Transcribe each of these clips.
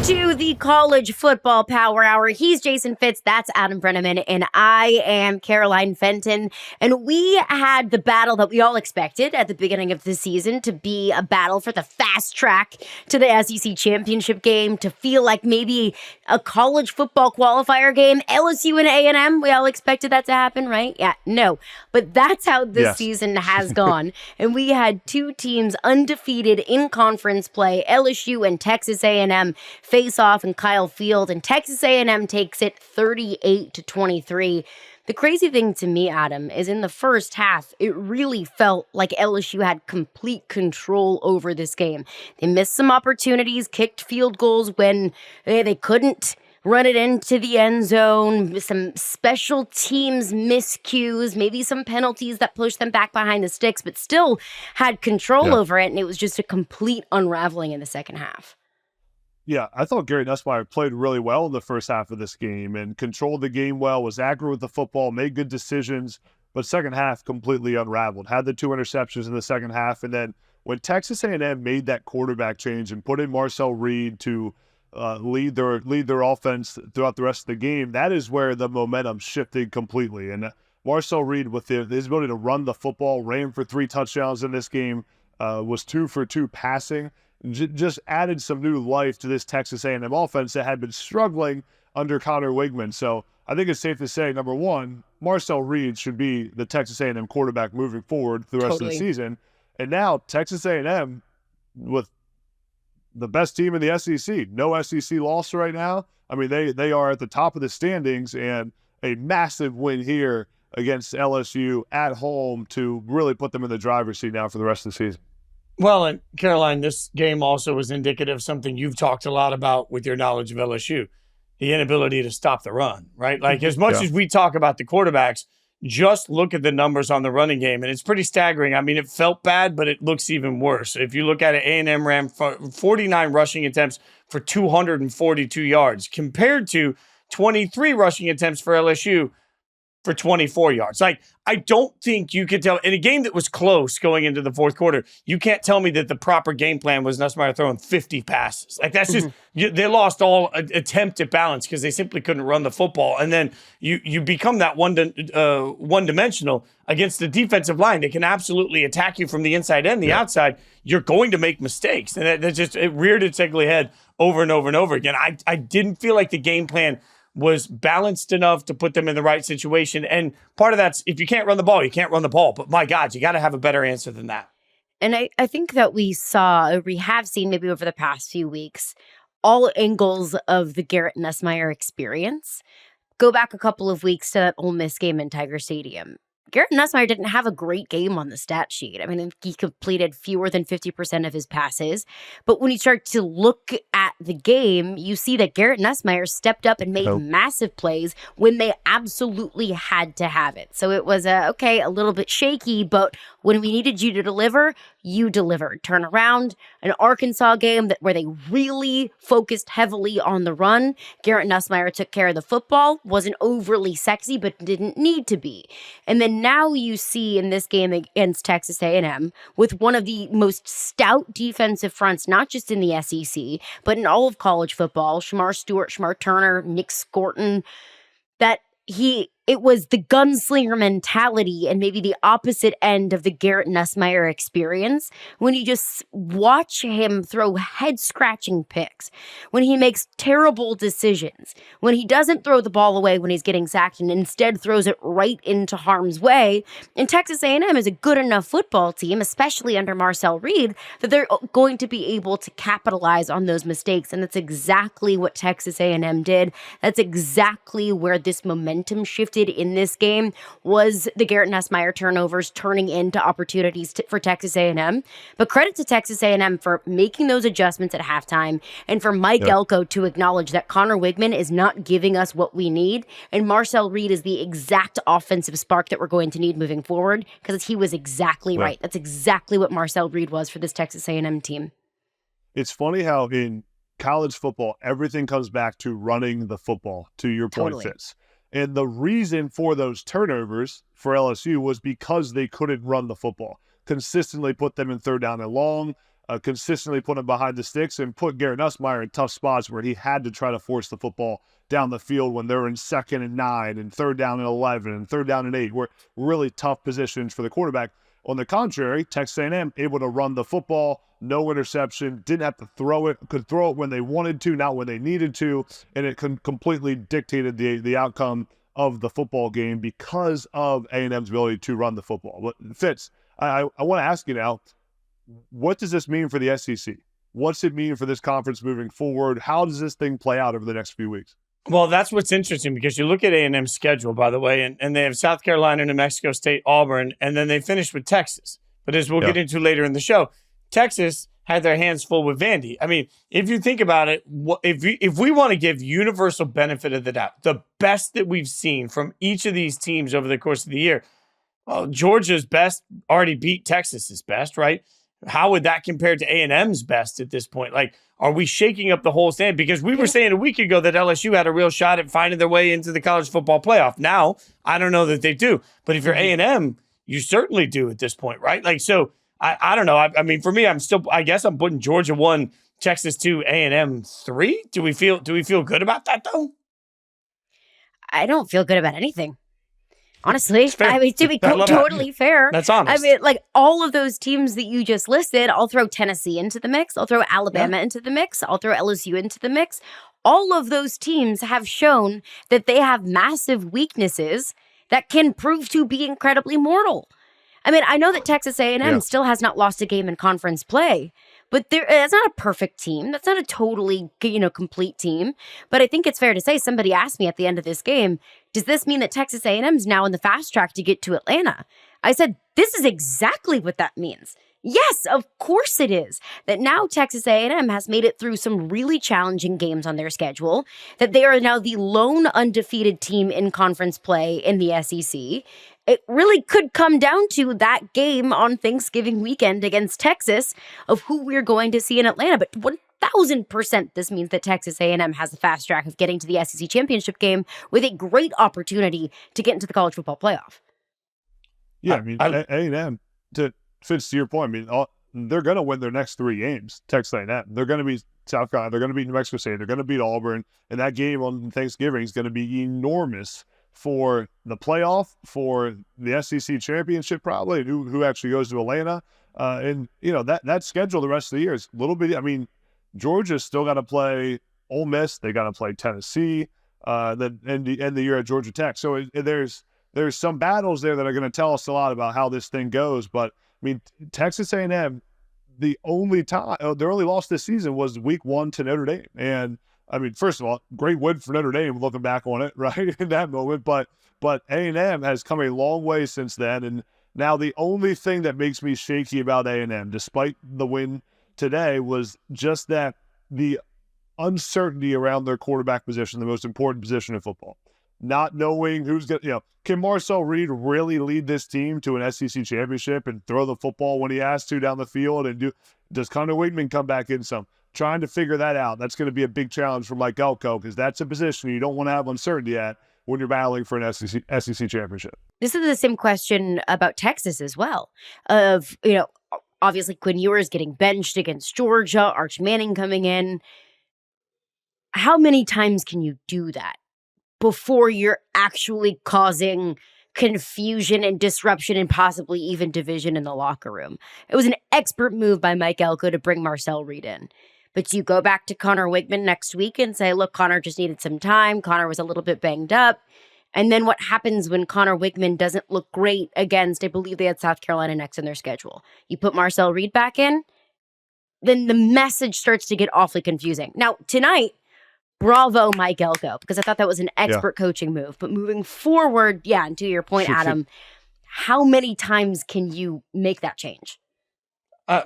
To the College Football Power Hour. He's Jason Fitz, that's Adam Breneman, and I am Caroline Fenton. And we had the battle that we all expected at the beginning of the season to be a battle for the fast track to the SEC championship game, to feel like maybe a college football qualifier game. LSU and A&M, we all expected that to happen, right? Yeah, no. But that's how this season has gone. And we had two teams undefeated in conference play, LSU and Texas A&M, face off in Kyle Field, and Texas A&M takes it 38-23. The crazy thing to me, Adam, is in the first half, it really felt like LSU had complete control over this game. They missed some opportunities, kicked field goals when they couldn't run it into the end zone, some special teams miscues, maybe some penalties that pushed them back behind the sticks, but still had control over it, and it was just a complete unraveling in the second half. Yeah, I thought Garrett Nussmeier played really well in the first half of this game and controlled the game well, was accurate with the football, made good decisions, but second half completely unraveled. Had the 2 interceptions in the second half, and then when Texas A&M made that quarterback change and put in Marcel Reed to lead their offense throughout the rest of the game, that is where the momentum shifted completely. And Marcel Reed, with his ability to run the football, ran for 3 touchdowns in this game, was 2 for 2 passing. Just added some new life to this Texas A&M offense that had been struggling under Connor Wigman. So I think it's safe to say, number one, Marcel Reed should be the Texas A&M quarterback moving forward the rest of the season. And now Texas A&M with the best team in the SEC, no SEC loss right now. I mean, they are at the top of the standings, and a massive win here against LSU at home to really put them in the driver's seat now for the rest of the season. Well, and Caroline, this game also was indicative of something you've talked a lot about with your knowledge of LSU, the inability to stop the run, right? Like, as much as we talk about the quarterbacks, just look at the numbers on the running game, and it's pretty staggering. I mean, it felt bad, but it looks even worse. If you look at it, A&M ran 49 rushing attempts for 242 yards compared to 23 rushing attempts for LSU for 24 yards. Like, I don't think you could tell in a game that was close going into the fourth quarter, you can't tell me that the proper game plan was Nussmeier throwing 50 passes. Like, that's just, they lost all attempt at balance because they simply couldn't run the football. And then you become that one-dimensional against the defensive line. They can absolutely attack you from the inside and the outside. You're going to make mistakes. And it reared its ugly head over and over and over again. I didn't feel like the game plan was balanced enough to put them in the right situation. And part of that's, if you can't run the ball, you can't run the ball. But my God, you got to have a better answer than that. And I think that we have seen maybe over the past few weeks, all angles of the Garrett Nussmeier experience. Go back a couple of weeks to that Ole Miss game in Tiger Stadium. Garrett Nussmeier didn't have a great game on the stat sheet. I mean, he completed fewer than 50% of his passes. But when you start to look at the game, you see that Garrett Nussmeier stepped up and made massive plays when they absolutely had to have it. So it was a little bit shaky, but when we needed you to deliver, you delivered. Turn around, an Arkansas game where they really focused heavily on the run. Garrett Nussmeier took care of the football, wasn't overly sexy, but didn't need to be. And then now you see in this game against Texas A&M with one of the most stout defensive fronts, not just in the SEC, but in all of college football, Shamar Stewart, Shamar Turner, Nick Scorton, that it was the gunslinger mentality and maybe the opposite end of the Garrett Nussmeier experience when you just watch him throw head-scratching picks, when he makes terrible decisions, when he doesn't throw the ball away when he's getting sacked and instead throws it right into harm's way. And Texas A&M is a good enough football team, especially under Marcel Reed, that they're going to be able to capitalize on those mistakes. And that's exactly what Texas A&M did. That's exactly where this momentum shifted in this game, was the Garrett Nussmeier turnovers turning into opportunities for Texas A&M. But credit to Texas A&M for making those adjustments at halftime, and for Mike Elko to acknowledge that Connor Wigman is not giving us what we need, and Marcel Reed is the exact offensive spark that we're going to need moving forward, because he was exactly right. That's exactly what Marcel Reed was for this Texas A&M team. It's funny how in college football, everything comes back to running the football, to your point, Fitz. And the reason for those turnovers for LSU was because they couldn't run the football. Consistently put them in third down and long. consistently put him behind the sticks and put Garrett Nussmeier in tough spots where he had to try to force the football down the field when they're in 2nd and 9 and 3rd down and 11 and 3rd down and 8, were really tough positions for the quarterback. On the contrary, Texas A&M able to run the football, no interception, didn't have to throw it, could throw it when they wanted to, not when they needed to, and it completely dictated the outcome of the football game because of A&M's ability to run the football. But Fitz, I want to ask you now, what does this mean for the SEC? What's it mean for this conference moving forward? How does this thing play out over the next few weeks? Well, that's what's interesting because you look at A&M's schedule, by the way, and they have South Carolina, New Mexico State, Auburn, and then they finish with Texas. But as we'll get into later in the show, Texas had their hands full with Vandy. I mean, if you think about it, if we want to give universal benefit of the doubt, the best that we've seen from each of these teams over the course of the year, well, Georgia's best already beat Texas's best, right? How would that compare to A&M's best at this point? Like, are we shaking up the whole stand? Because we were saying a week ago that LSU had a real shot at finding their way into the college football playoff. Now, I don't know that they do. But if you're A&M, you certainly do at this point, right? Like, so I don't know. I mean, for me, I guess I'm putting Georgia 1, Texas 2, A&M 3. Do we feel good about that, though? I don't feel good about anything. Honestly, I mean, to be totally fair. That's honest. I mean, like all of those teams that you just listed, I'll throw Tennessee into the mix. I'll throw Alabama into the mix. I'll throw LSU into the mix. All of those teams have shown that they have massive weaknesses that can prove to be incredibly mortal. I mean, I know that Texas A&M still has not lost a game in conference play, but that's not a perfect team. That's not a totally, complete team. But I think it's fair to say, somebody asked me at the end of this game, does this mean that Texas A&M is now in the fast track to get to Atlanta? I said, this is exactly what that means. Yes, of course it is. That now Texas A&M has made it through some really challenging games on their schedule, that they are now the lone undefeated team in conference play in the SEC. It really could come down to that game on Thanksgiving weekend against Texas of who we're going to see in Atlanta. But 1,000% this means that Texas A&M has the fast track of getting to the SEC championship game with a great opportunity to get into the college football playoff. Yeah, I mean, A&M, to Fitz, to your point, I mean, they're going to win their next 3 games, Texas A&M. They're going to beat South Carolina. They're going to beat New Mexico State. They're going to beat Auburn. And that game on Thanksgiving is going to be enormous for the playoff, for the SEC championship probably, who actually goes to Atlanta. And, that schedule the rest of the year is a little bit, I mean, Georgia's still got to play Ole Miss. They got to play Tennessee, then end the year at Georgia Tech. So there's some battles there that are going to tell us a lot about how this thing goes. But, I mean, Texas A&M, their only loss this season was week 1 to Notre Dame. And, I mean, first of all, great win for Notre Dame looking back on it, right, in that moment. But A&M has come a long way since then. And now the only thing that makes me shaky about A&M, despite the win today, was just that the uncertainty around their quarterback position, the most important position in football. Not knowing who's going to, can Marcel Reed really lead this team to an SEC championship and throw the football when he has to down the field? And does Connor Wigman come back in some? Trying to figure that out. That's going to be a big challenge for Mike Elko because that's a position you don't want to have uncertainty at when you're battling for an SEC championship. This is the same question about Texas as well. Obviously Quinn Ewers getting benched against Georgia, Arch Manning coming in. How many times can you do that before you're actually causing confusion and disruption and possibly even division in the locker room? It was an expert move by Mike Elko to bring Marcel Reed in. But you go back to Connor Wigman next week and say, look, Connor just needed some time. Connor was a little bit banged up. And then what happens when Connor Wigman doesn't look great against, I believe they had South Carolina next in their schedule. You put Marcel Reed back in, then the message starts to get awfully confusing. Now, tonight, bravo, Mike Elko, because I thought that was an expert coaching move. But moving forward, and to your point, Adam, how many times can you make that change?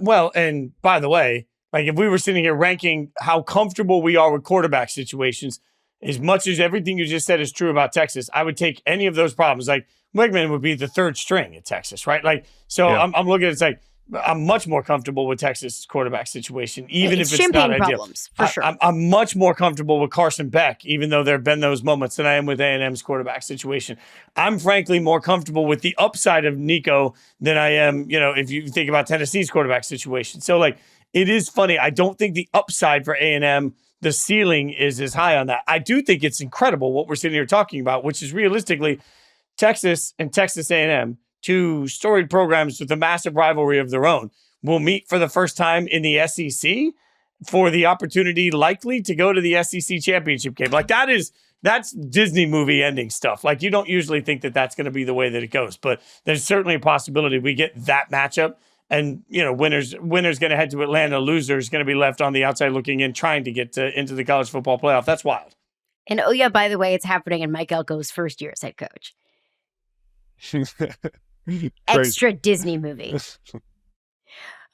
Well, and by the way, like if we were sitting here ranking how comfortable we are with quarterback situations, as much as everything you just said is true about Texas, I would take any of those problems. Like Wigman would be the 3rd string at Texas, right? Like, so I'm looking at it's like, I'm much more comfortable with Texas' quarterback situation, even if it's not ideal. Problems, for sure. I'm much more comfortable with Carson Beck, even though there have been those moments, than I am with A&M's quarterback situation. I'm frankly more comfortable with the upside of Nico than I am, if you think about Tennessee's quarterback situation. So, like, it is funny. I don't think the upside for A&M, the ceiling is as high on that. I do think it's incredible what we're sitting here talking about, which is realistically Texas and Texas A&M, two storied programs with a massive rivalry of their own, will meet for the first time in the SEC for the opportunity likely to go to the SEC championship game. Like that's Disney movie ending stuff. Like you don't usually think that that's going to be the way that it goes, but there's certainly a possibility we get that matchup. And, winner's going to head to Atlanta. Loser's going to be left on the outside looking in, trying to get into the college football playoff. That's wild. And oh yeah, by the way, it's happening in Mike Elko's first year as head coach. Extra Disney movie.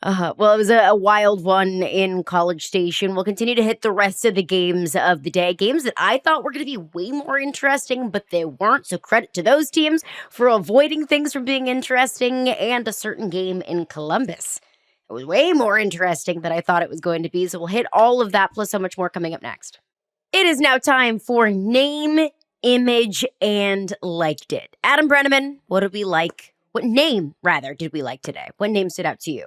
Well, it was a wild one in College Station. We'll continue to hit the rest of the games of the day. Games that I thought were going to be way more interesting, but they weren't. So credit to those teams for avoiding things from being interesting, and a certain game in Columbus. It was way more interesting than I thought it was going to be. So we'll hit all of that plus so much more coming up next. It is now time for Name, Image, and Liked It. Adam Breneman, what did we like? What name, rather, did we like today? What name stood out to you?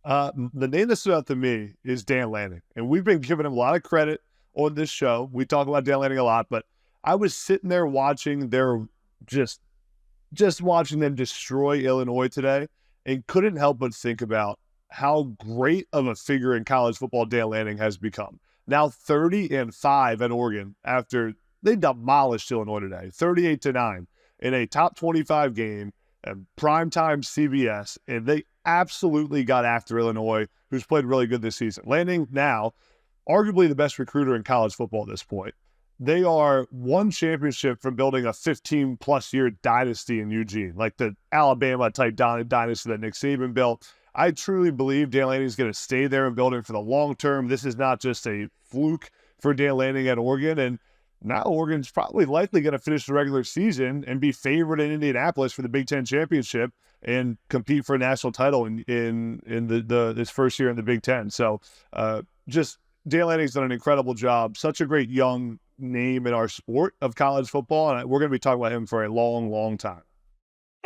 The name that stood out to me is Dan Lanning, and we've been giving him a lot of credit on this show. We talk about Dan Lanning a lot, but I was sitting there watching their just watching them destroy Illinois today, and couldn't help but think about how great of a figure in college football Dan Lanning has become. Now 30-5 at Oregon after they demolished Illinois today, 38-9 in a top 25 game and primetime CBS, and they absolutely got after Illinois, who's played really good this season. Lanning now, arguably the best recruiter in college football at this point. They are one championship from building a 15-plus year dynasty in Eugene, like the Alabama-type dynasty that Nick Saban built. I truly believe Dan Lanning is going to stay there and build it for the long term. This is not just a fluke for Dan Lanning at Oregon, and now Oregon's probably likely going to finish the regular season and be favored in Indianapolis for the Big Ten championship and compete for a national title in this first year in the Big Ten. So just Dan Lanning's done an incredible job. Such a great young name in our sport of college football, and we're going to be talking about him for a long, long time.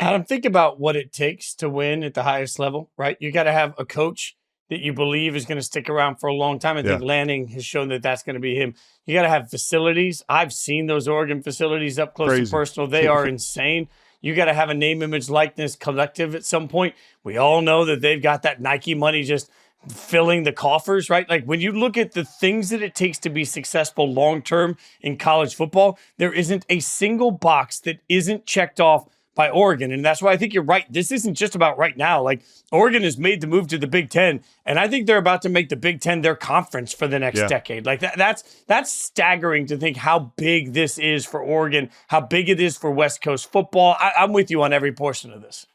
Adam, think about what it takes to win at the highest level, right? You got to have a coach that you believe is going to stick around for a long time. I think Lanning has shown that that's going to be him. You got to have facilities. I've seen those Oregon facilities up close and personal. They are insane. You got to have a name, image, likeness collective at some point. We all know that they've got that Nike money just filling the coffers, right? Like when you look at the things that it takes to be successful long-term in college football, there isn't a single box that isn't checked off by Oregon. And that's why I think you're right. This isn't just about right now. Like Oregon has made the move to the Big Ten, and I think they're about to make the Big Ten their conference for the next decade. Like that's staggering to think how big this is for Oregon, how big it is for West Coast football. I'm with you on every portion of this.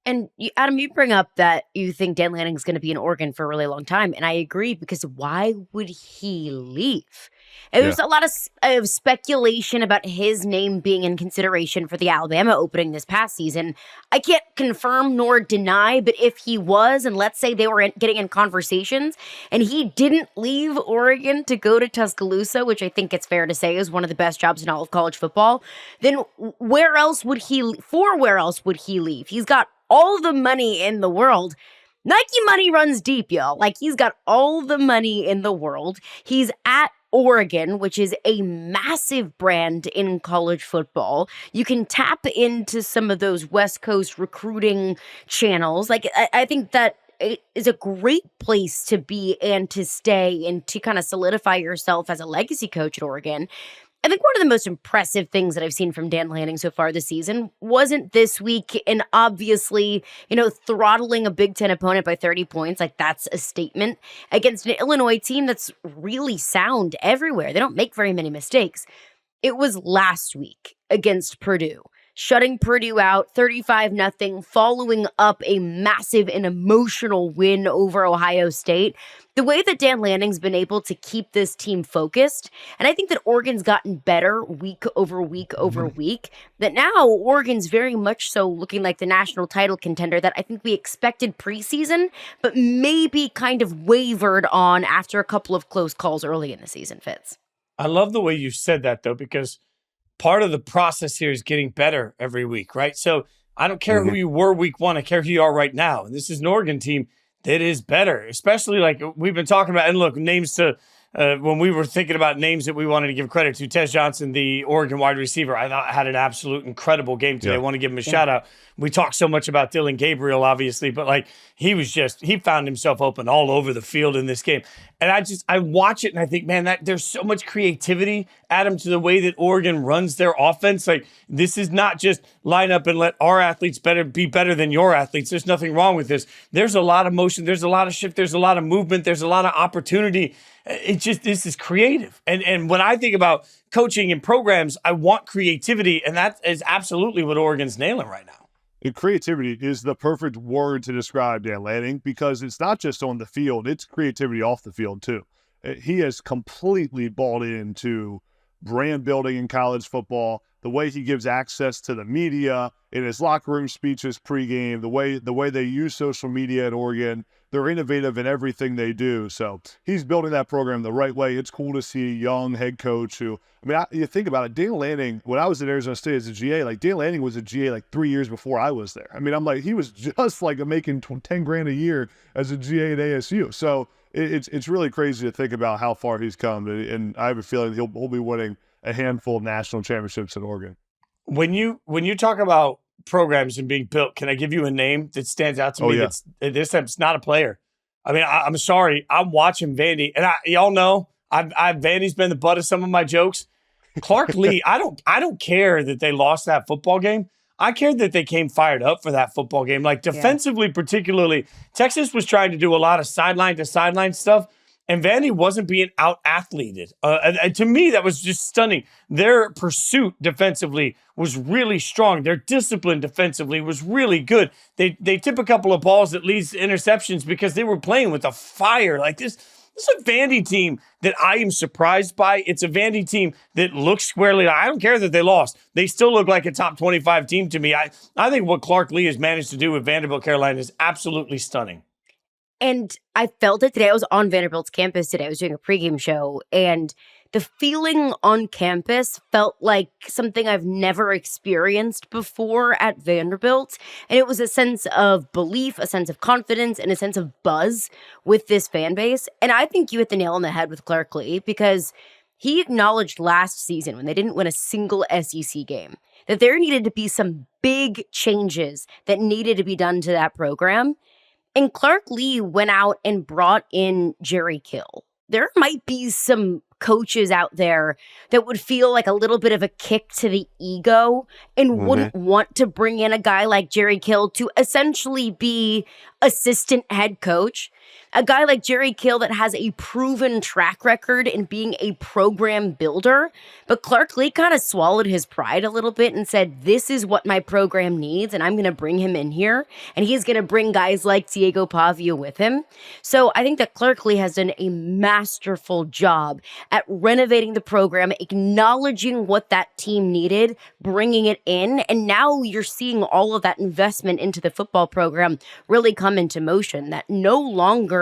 And Adam, you bring up that you think Dan Lanning is going to be in Oregon for a really long time. And I agree, because why would he leave? And there's a lot of speculation about his name being in consideration for the Alabama opening this past season. I can't confirm nor deny, but if he was, and let's say they were getting in conversations, and he didn't leave Oregon to go to Tuscaloosa, which I think it's fair to say is one of the best jobs in all of college football, then where else would he leave? He's got all the money in the world. Nike money runs deep, y'all. Like, he's got all the money in the world. He's at Oregon, which is a massive brand in college football. You can tap into some of those West Coast recruiting channels. Like, I think that it is a great place to be and to stay and to kind of solidify yourself as a legacy coach at Oregon. I think one of the most impressive things that I've seen from Dan Lanning so far this season wasn't this week, and obviously, throttling a Big Ten opponent by 30 points. Like, that's a statement against an Illinois team that's really sound everywhere. They don't make very many mistakes. It was last week against Purdue, shutting Purdue out 35-0, following up a massive and emotional win over Ohio State. The way that Dan Lanning's been able to keep this team focused, and I think that Oregon's gotten better week over week over week, that now Oregon's very much so looking like the national title contender that I think we expected preseason, but maybe kind of wavered on after a couple of close calls early in the season, Fitz. I love the way you said that, though, because part of the process here is getting better every week, right? So I don't care who you were week one. I care who you are right now. And this is an Oregon team that is better, especially like we've been talking about. And look, names to when we were thinking about names that we wanted to give credit to, Tez Johnson, the Oregon wide receiver, I thought had an absolute incredible game today. I want to give him a shout out. We talked so much about Dylan Gabriel, obviously, but like he found himself open all over the field in this game. And I watch it and I think, man, that there's so much creativity, Adam, to the way that Oregon runs their offense. Like this is not just line up and let our athletes be better than your athletes. There's nothing wrong with this. There's a lot of motion. There's a lot of shift. There's a lot of movement. There's a lot of opportunity. This is creative. And when I think about coaching and programs, I want creativity. And that is absolutely what Oregon's nailing right now. And creativity is the perfect word to describe Dan Lanning, because it's not just on the field, it's creativity off the field too. He has completely bought into brand building in college football, the way he gives access to the media in his locker room speeches pregame, the way they use social media at Oregon. They're innovative in everything they do. So he's building that program the right way. It's cool to see a young head coach who, you think about it, Dan Lanning, when I was at Arizona State as a GA, like Dan Lanning was a GA like 3 years before I was there. I'm like, he was just like making $10,000 a year as a GA at ASU. So it's really crazy to think about how far he's come. And I have a feeling he'll be winning a handful of national championships at Oregon. When you talk about programs and being built, can I give you a name that stands out to me? Yeah. That's this time it's not a player. I'm sorry, I'm watching Vandy, and y'all know Vandy's been the butt of some of my jokes. Clark Lee, I don't care that they lost that football game. I care that they came fired up for that football game. Like defensively, particularly, Texas was trying to do a lot of sideline to sideline stuff. And Vandy wasn't being out-athleted. And to me, that was just stunning. Their pursuit defensively was really strong. Their discipline defensively was really good. They tip a couple of balls that leads to interceptions because they were playing with a fire. Like this is a Vandy team that I am surprised by. It's a Vandy team that looks squarely. I don't care that they lost. They still look like a top 25 team to me. I think what Clark Lee has managed to do with Vanderbilt, Carolina is absolutely stunning. And I felt it today. I was on Vanderbilt's campus today. I was doing a pregame show, and the feeling on campus felt like something I've never experienced before at Vanderbilt. And it was a sense of belief, a sense of confidence, and a sense of buzz with this fan base. And I think you hit the nail on the head with Clark Lee, because he acknowledged last season when they didn't win a single SEC game that there needed to be some big changes that needed to be done to that program. And Clark Lee went out and brought in Jerry Kill. There might be some coaches out there that would feel like a little bit of a kick to the ego and wouldn't want to bring in a guy like Jerry Kill to essentially be assistant head coach. A guy like Jerry Kill that has a proven track record in being a program builder. But Clark Lee kind of swallowed his pride a little bit and said, this is what my program needs, and I'm going to bring him in here. And he's going to bring guys like Diego Pavia with him. So I think that Clark Lee has done a masterful job at renovating the program, acknowledging what that team needed, bringing it in. And now you're seeing all of that investment into the football program really come into motion. That no longer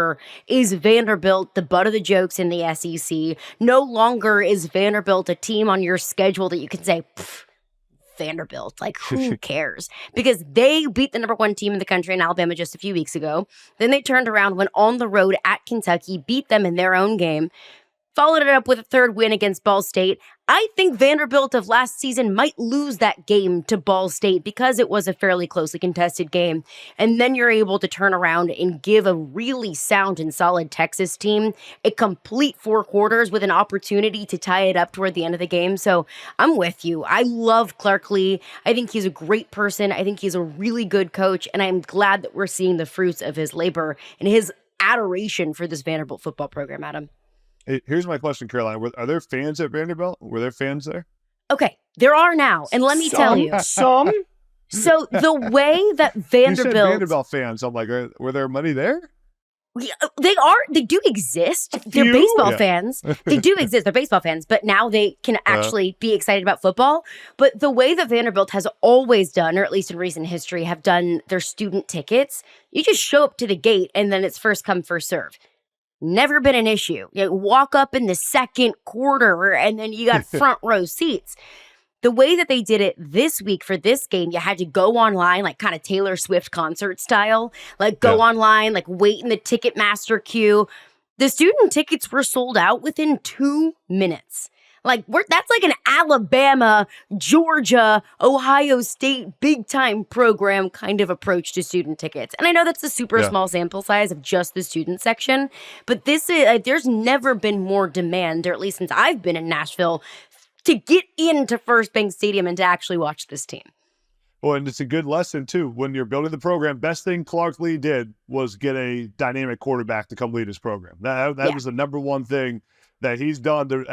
is Vanderbilt the butt of the jokes in the SEC. No longer is Vanderbilt a team on your schedule that you can say, Vanderbilt, like who cares? Because they beat the number 1 team in the country in Alabama just a few weeks ago. Then they turned around, went on the road at Kentucky, beat them in their own game, followed it up with a third win against Ball State. I think Vanderbilt of last season might lose that game to Ball State because it was a fairly closely contested game. And then you're able to turn around and give a really sound and solid Texas team a complete 4 quarters with an opportunity to tie it up toward the end of the game. So I'm with you. I love Clark Lee. I think he's a great person. I think he's a really good coach. And I'm glad that we're seeing the fruits of his labor and his adoration for this Vanderbilt football program, Adam. Hey, here's my question, Caroline. Are there fans at Vanderbilt? Were there fans there? Okay, there are now. And let me tell you. Some? So the way that Vanderbilt... You said Vanderbilt fans. I'm like, were there money there? They do exist. They're baseball fans. They do exist. They're baseball fans, but now they can actually be excited about football. But the way that Vanderbilt has always done, or at least in recent history, have done their student tickets, you just show up to the gate and then it's first come, first serve. Never been an issue. You walk up in the second quarter and then you got front row seats. The way that they did it this week for this game, you had to go online, like kind of Taylor Swift concert style, like go online, like wait in the Ticketmaster queue. The student tickets were sold out within 2 minutes. Like that's like an Alabama, Georgia, Ohio State big time program kind of approach to student tickets. And I know that's a super small sample size of just the student section, but this is there's never been more demand, or at least since I've been in Nashville, to get into First Bank Stadium and to actually watch this team. Well, and it's a good lesson, too. When you're building the program, best thing Clark Lea did was get a dynamic quarterback to come lead his program. That was the number one thing that he's done.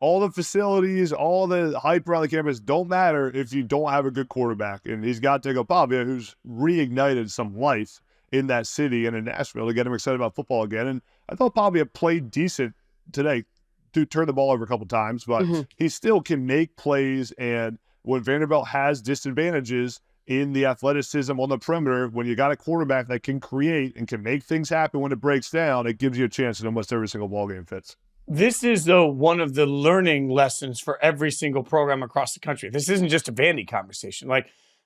All the facilities, all the hype around the campus don't matter if you don't have a good quarterback. And he's got Pavia, who's reignited some life in that city and in Nashville to get him excited about football again. And I thought Pavia played decent today. To turn the ball over a couple times, but he still can make plays. And when Vanderbilt has disadvantages in the athleticism on the perimeter, when you got a quarterback that can create and can make things happen when it breaks down, it gives you a chance in almost every single ball game, Fitz. This is, though, one of the learning lessons for every single program across the country. This isn't just a Vandy conversation.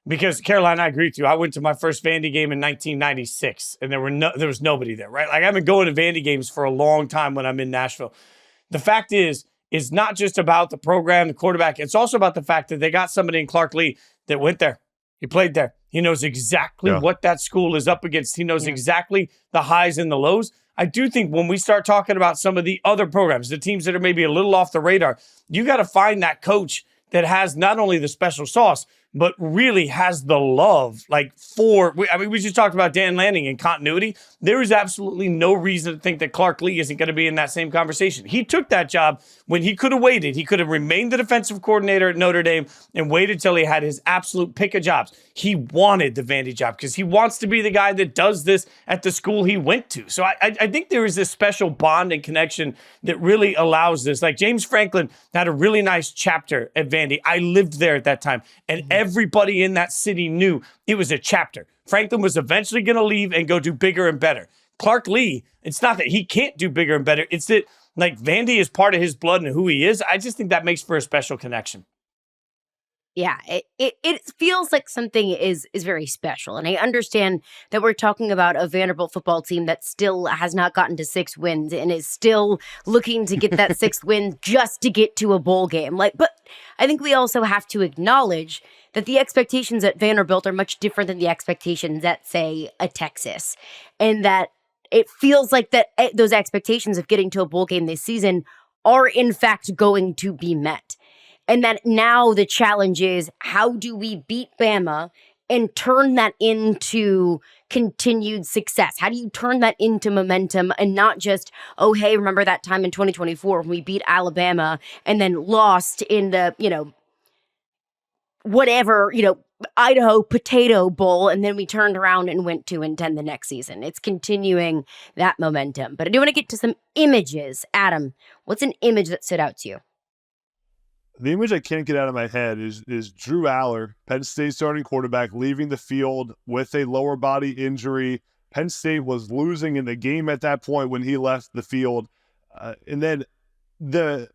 Because Caroline, I agree with you. I went to my first Vandy game in 1996, and there was nobody there, right? Like, I've been going to Vandy games for a long time when I'm in Nashville. The fact is, it's not just about the program, the quarterback. It's also about the fact that they got somebody in Clark Lea that went there. He played there. He knows exactly what that school is up against. He knows exactly the highs and the lows. I do think when we start talking about some of the other programs, the teams that are maybe a little off the radar, you got to find that coach that has not only the special sauce, but really has the love, we just talked about Dan Lanning and continuity. There is absolutely no reason to think that Clark Lea isn't going to be in that same conversation. He took that job when he could have waited. He could have remained the defensive coordinator at Notre Dame and waited till he had his absolute pick of jobs. He wanted the Vandy job because he wants to be the guy that does this at the school he went to. So I think there is this special bond and connection that really allows this. Like James Franklin had a really nice chapter at Vandy. I lived there at that time, and everybody in that city knew it was a chapter. Franklin was eventually going to leave and go do bigger and better. Clark Lea, it's not that he can't do bigger and better. It's that Vandy is part of his blood and who he is. I just think that makes for a special connection. Yeah, it feels like something is very special. And I understand that we're talking about a Vanderbilt football team that still has not gotten to 6 wins and is still looking to get that 6th win just to get to a bowl game. But I think we also have to acknowledge that the expectations at Vanderbilt are much different than the expectations at, say, a Texas. And that it feels like that those expectations of getting to a bowl game this season are in fact going to be met. And that now the challenge is, how do we beat Bama and turn that into continued success? How do you turn that into momentum and not just, oh, hey, remember that time in 2024 when we beat Alabama and then lost in the, Idaho Potato Bowl, and then we turned around and went 2-10 the next season. It's continuing that momentum. But I do want to get to some images. Adam, what's an image that stood out to you? The image I can't get out of my head is Drew Allar, Penn State starting quarterback, leaving the field with a lower body injury. Penn State was losing in the game at that point when he left the field. And then the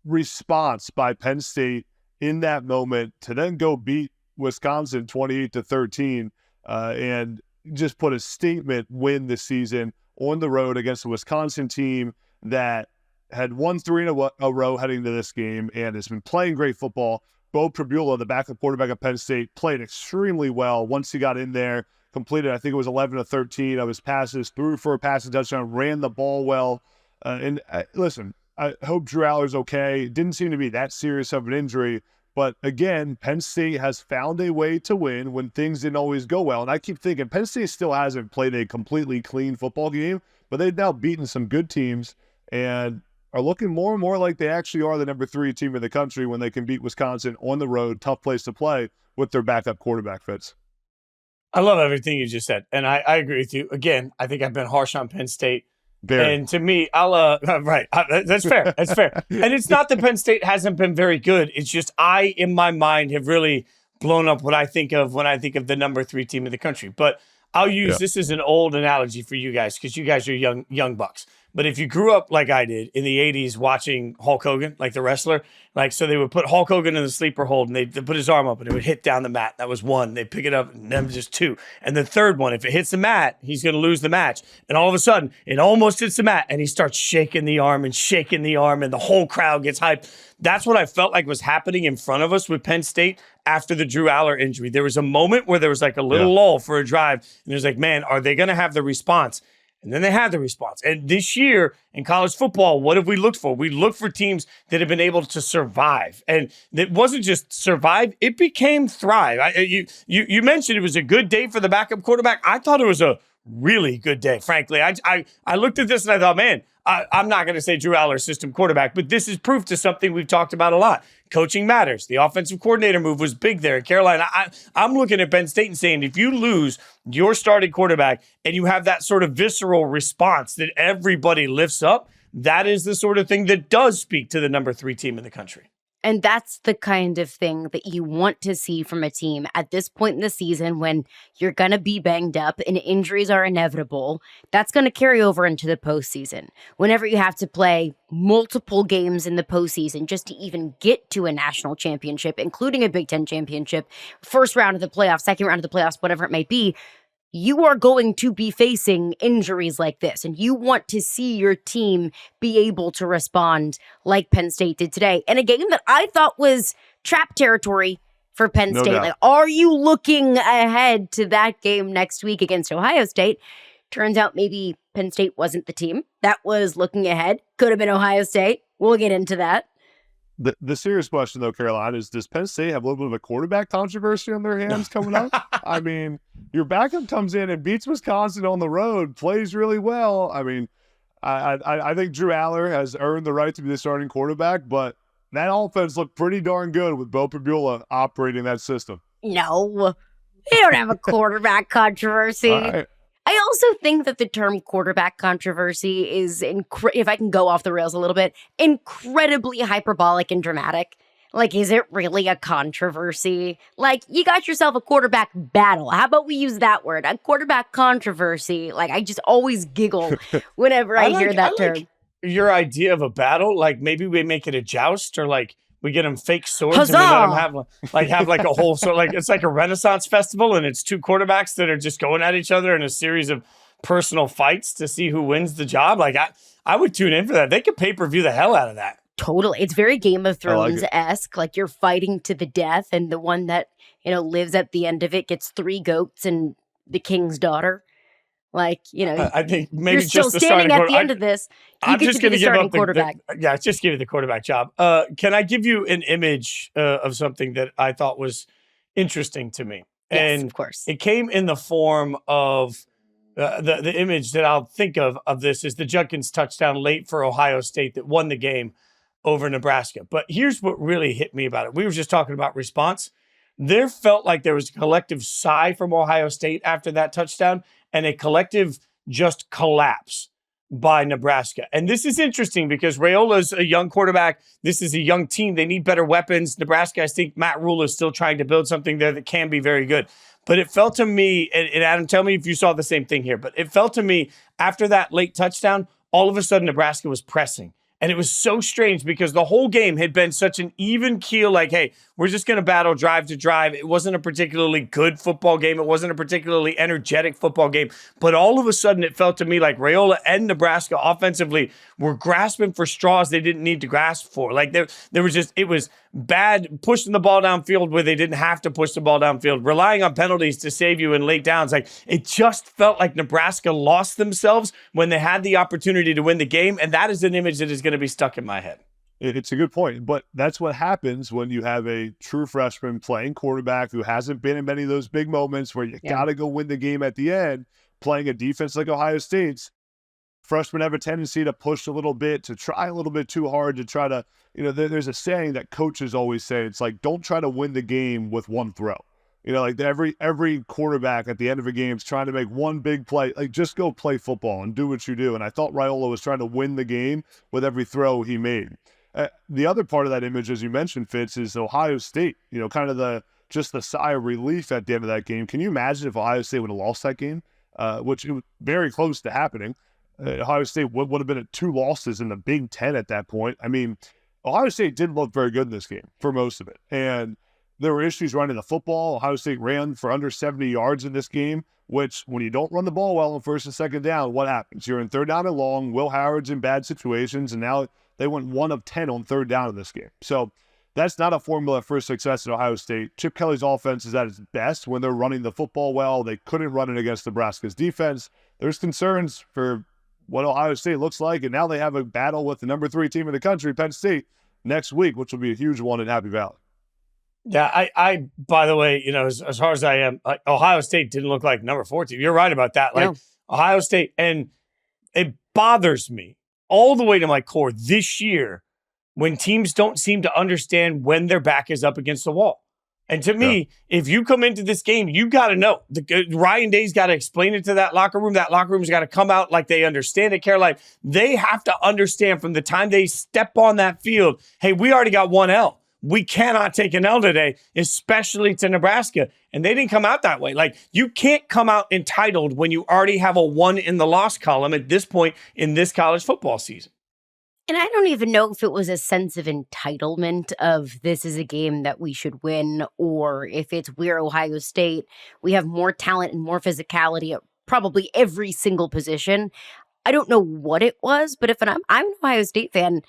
response by Penn State in that moment to then go beat Wisconsin 28-13 and just put a statement win this season on the road against a Wisconsin team that had won 3 in a row heading into this game and has been playing great football. Bo Pribula, the backup quarterback of Penn State, played extremely well once he got in there, completed, I think it was 11-13 of his passes, threw for a passing touchdown, ran the ball well. Listen, I hope Drew Allar's okay. It didn't seem to be that serious of an injury. But again, Penn State has found a way to win when things didn't always go well. And I keep thinking Penn State still hasn't played a completely clean football game, but they've now beaten some good teams and are looking more and more like they actually are the number 3 team in the country when they can beat Wisconsin on the road, tough place to play, with their backup quarterback, Fitz. I love everything you just said, and I agree with you. Again, I think I've been harsh on Penn State. Very. And to me, that's fair. That's fair. And it's not that Penn State hasn't been very good. It's just I, in my mind, have really blown up what I think of when I think of the number 3 team in the country. But I'll use this as an old analogy for you guys because you guys are young bucks. But if you grew up like I did in the 80s watching Hulk Hogan, like the wrestler, like, so they would put Hulk Hogan in the sleeper hold and they'd put his arm up and it would hit down the mat. That was one. They'd pick it up and then just two. And the third one, if it hits the mat, he's going to lose the match. And all of a sudden, it almost hits the mat and he starts shaking the arm and the whole crowd gets hyped. That's what I felt like was happening in front of us with Penn State after the Drew Allar injury. There was a moment where there was like a little lull for a drive. And it was like, man, are they going to have the response? And then they had the response. And this year in college football, what have we looked for? We looked for teams that have been able to survive. And it wasn't just survive, it became thrive. You mentioned it was a good day for the backup quarterback. I thought it was a really good day, frankly. I looked at this and I thought, man, I'm not going to say Drew Allar system quarterback, but this is proof to something we've talked about a lot. Coaching matters. The offensive coordinator move was big there in Carolina. I'm looking at Penn State and saying, if you lose your starting quarterback and you have that sort of visceral response that everybody lifts up, that is the sort of thing that does speak to the number 3 team in the country. And that's the kind of thing that you want to see from a team at this point in the season when you're going to be banged up and injuries are inevitable. That's going to carry over into the postseason. Whenever you have to play multiple games in the postseason just to even get to a national championship, including a Big Ten championship, first round of the playoffs, second round of the playoffs, whatever it may be, you are going to be facing injuries like this, and you want to see your team be able to respond like Penn State did today in a game that I thought was trap territory for Penn State. Doubt. Like, are you looking ahead to that game next week against Ohio State? Turns out maybe Penn State wasn't the team that was looking ahead. Could have been Ohio State. We'll get into that. The serious question, though, Caroline, is does Penn State have a little bit of a quarterback controversy on their hands coming up? I mean, your backup comes in and beats Wisconsin on the road, plays really well. I mean, I think Drew Allar has earned the right to be the starting quarterback, but that offense looked pretty darn good with Bo Pabula operating that system. No, they don't have a quarterback controversy. Right. I also think that the term quarterback controversy is, if I can go off the rails a little bit, incredibly hyperbolic and dramatic. Like, is it really a controversy? Like, you got yourself a quarterback battle. How about we use that word? A quarterback controversy. Like, I just always giggle whenever I hear that term. Like your idea of a battle, like maybe we make it a joust, or like we get them fake swords Huzzah! And we let them have like a whole, so like it's like a Renaissance festival and it's 2 quarterbacks that are just going at each other in a series of personal fights to see who wins the job. Like I would tune in for that. They could pay-per-view the hell out of that. Totally. It's very Game of Thrones-esque. Like, you're fighting to the death, and the one that, lives at the end of it gets 3 goats and the king's daughter. Like, I think maybe you're just still the standing at the end of this. You I'm get just to be going to the give starting up quarterback. just give you the quarterback job. Can I give you an image of something that I thought was interesting to me? Yes, And of course. it came in the form of the image that I'll think of this is the Judkins touchdown late for Ohio State that won the game over Nebraska. But here's what really hit me about it. We were just talking about response. There felt like there was a collective sigh from Ohio State after that touchdown and a collective just collapse by Nebraska. And this is interesting because Raiola's a young quarterback. This is a young team. They need better weapons. Nebraska, I think Matt Rule is still trying to build something there that can be very good. But it felt to me, and Adam, tell me if you saw the same thing here, but it felt to me after that late touchdown, all of a sudden Nebraska was pressing. And it was so strange because the whole game had been such an even keel, like, hey, we're just going to battle drive to drive. It wasn't a particularly good football game. It wasn't a particularly energetic football game. But all of a sudden, it felt to me like Raiola and Nebraska offensively were grasping for straws they didn't need to grasp for. Like, there was just, it was bad pushing the ball downfield where they didn't have to push the ball downfield, relying on penalties to save you in late downs. Like, it just felt like Nebraska lost themselves when they had the opportunity to win the game. And that is an image that is going to be stuck in my head. It's a good point, but that's what happens when you have a true freshman playing quarterback who hasn't been in many of those big moments where you got to go win the game at the end, playing a defense like Ohio State's. Freshmen have a tendency to push a little bit, to try a little bit too hard, to try to, there's a saying that coaches always say, it's like, don't try to win the game with one throw. Like every quarterback at the end of a game is trying to make one big play. Like, just go play football and do what you do. And I thought Raiola was trying to win the game with every throw he made. The other part of that image, as you mentioned, Fitz, is Ohio State, kind of the sigh of relief at the end of that game. Can you imagine if Ohio State would have lost that game, which it was very close to happening? Ohio State would have been at 2 losses in the Big Ten at that point. I mean, Ohio State didn't look very good in this game for most of it. And there were issues running the football. Ohio State ran for under 70 yards in this game, which when you don't run the ball well on first and second down, what happens? You're in third down and long. Will Howard's in bad situations, and now they went 1 of 10 on third down in this game. So that's not a formula for success at Ohio State. Chip Kelly's offense is at its best when they're running the football well. They couldn't run it against Nebraska's defense. There's concerns for what Ohio State looks like, and now they have a battle with the number 3 team in the country, Penn State, next week, which will be a huge one in Happy Valley. Yeah, I by the way, as hard as I am, Ohio State didn't look like number 4 team. You're right about that. Like No. Ohio State, and it bothers me all the way to my core this year when teams don't seem to understand when their back is up against the wall. And to me, if you come into this game, you got to know. Ryan Day's got to explain it to that locker room. That locker room's got to come out like they understand it. Caroline, they have to understand from the time they step on that field, hey, we already got 1 L. We cannot take an L today, especially to Nebraska. And they didn't come out that way. Like, you can't come out entitled when you already have a 1 in the loss column at this point in this college football season. And I don't even know if it was a sense of entitlement of this is a game that we should win, or if it's we're Ohio State, we have more talent and more physicality at probably every single position. I don't know what it was, but if I'm an Ohio State fan,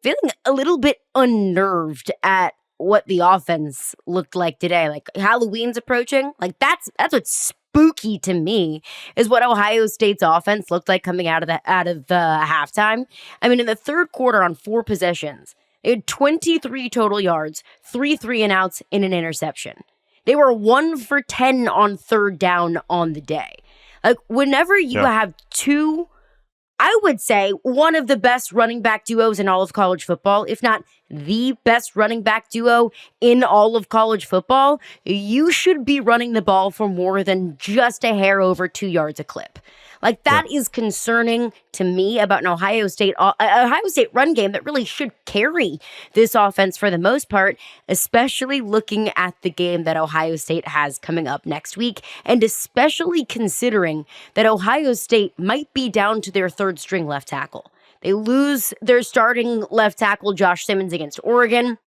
feeling a little bit unnerved at what the offense looked like today. Like, Halloween's approaching. Like, that's what's spooky to me, is what Ohio State's offense looked like coming out of halftime. I mean, in the third quarter on 4 possessions, they had 23 total yards, 3 3-and-outs, and an interception. They were 1 for 10 on third down on the day. Like, whenever you have 2, I would say one of the best running back duos in all of college football, if not the best running back duo in all of college football, you should be running the ball for more than just a hair over 2 yards a clip. Like, that is concerning to me about an Ohio State run game that really should carry this offense for the most part, especially looking at the game that Ohio State has coming up next week, and especially considering that Ohio State might be down to their third string left tackle. They lose their starting left tackle, Josh Simmons, against Oregon.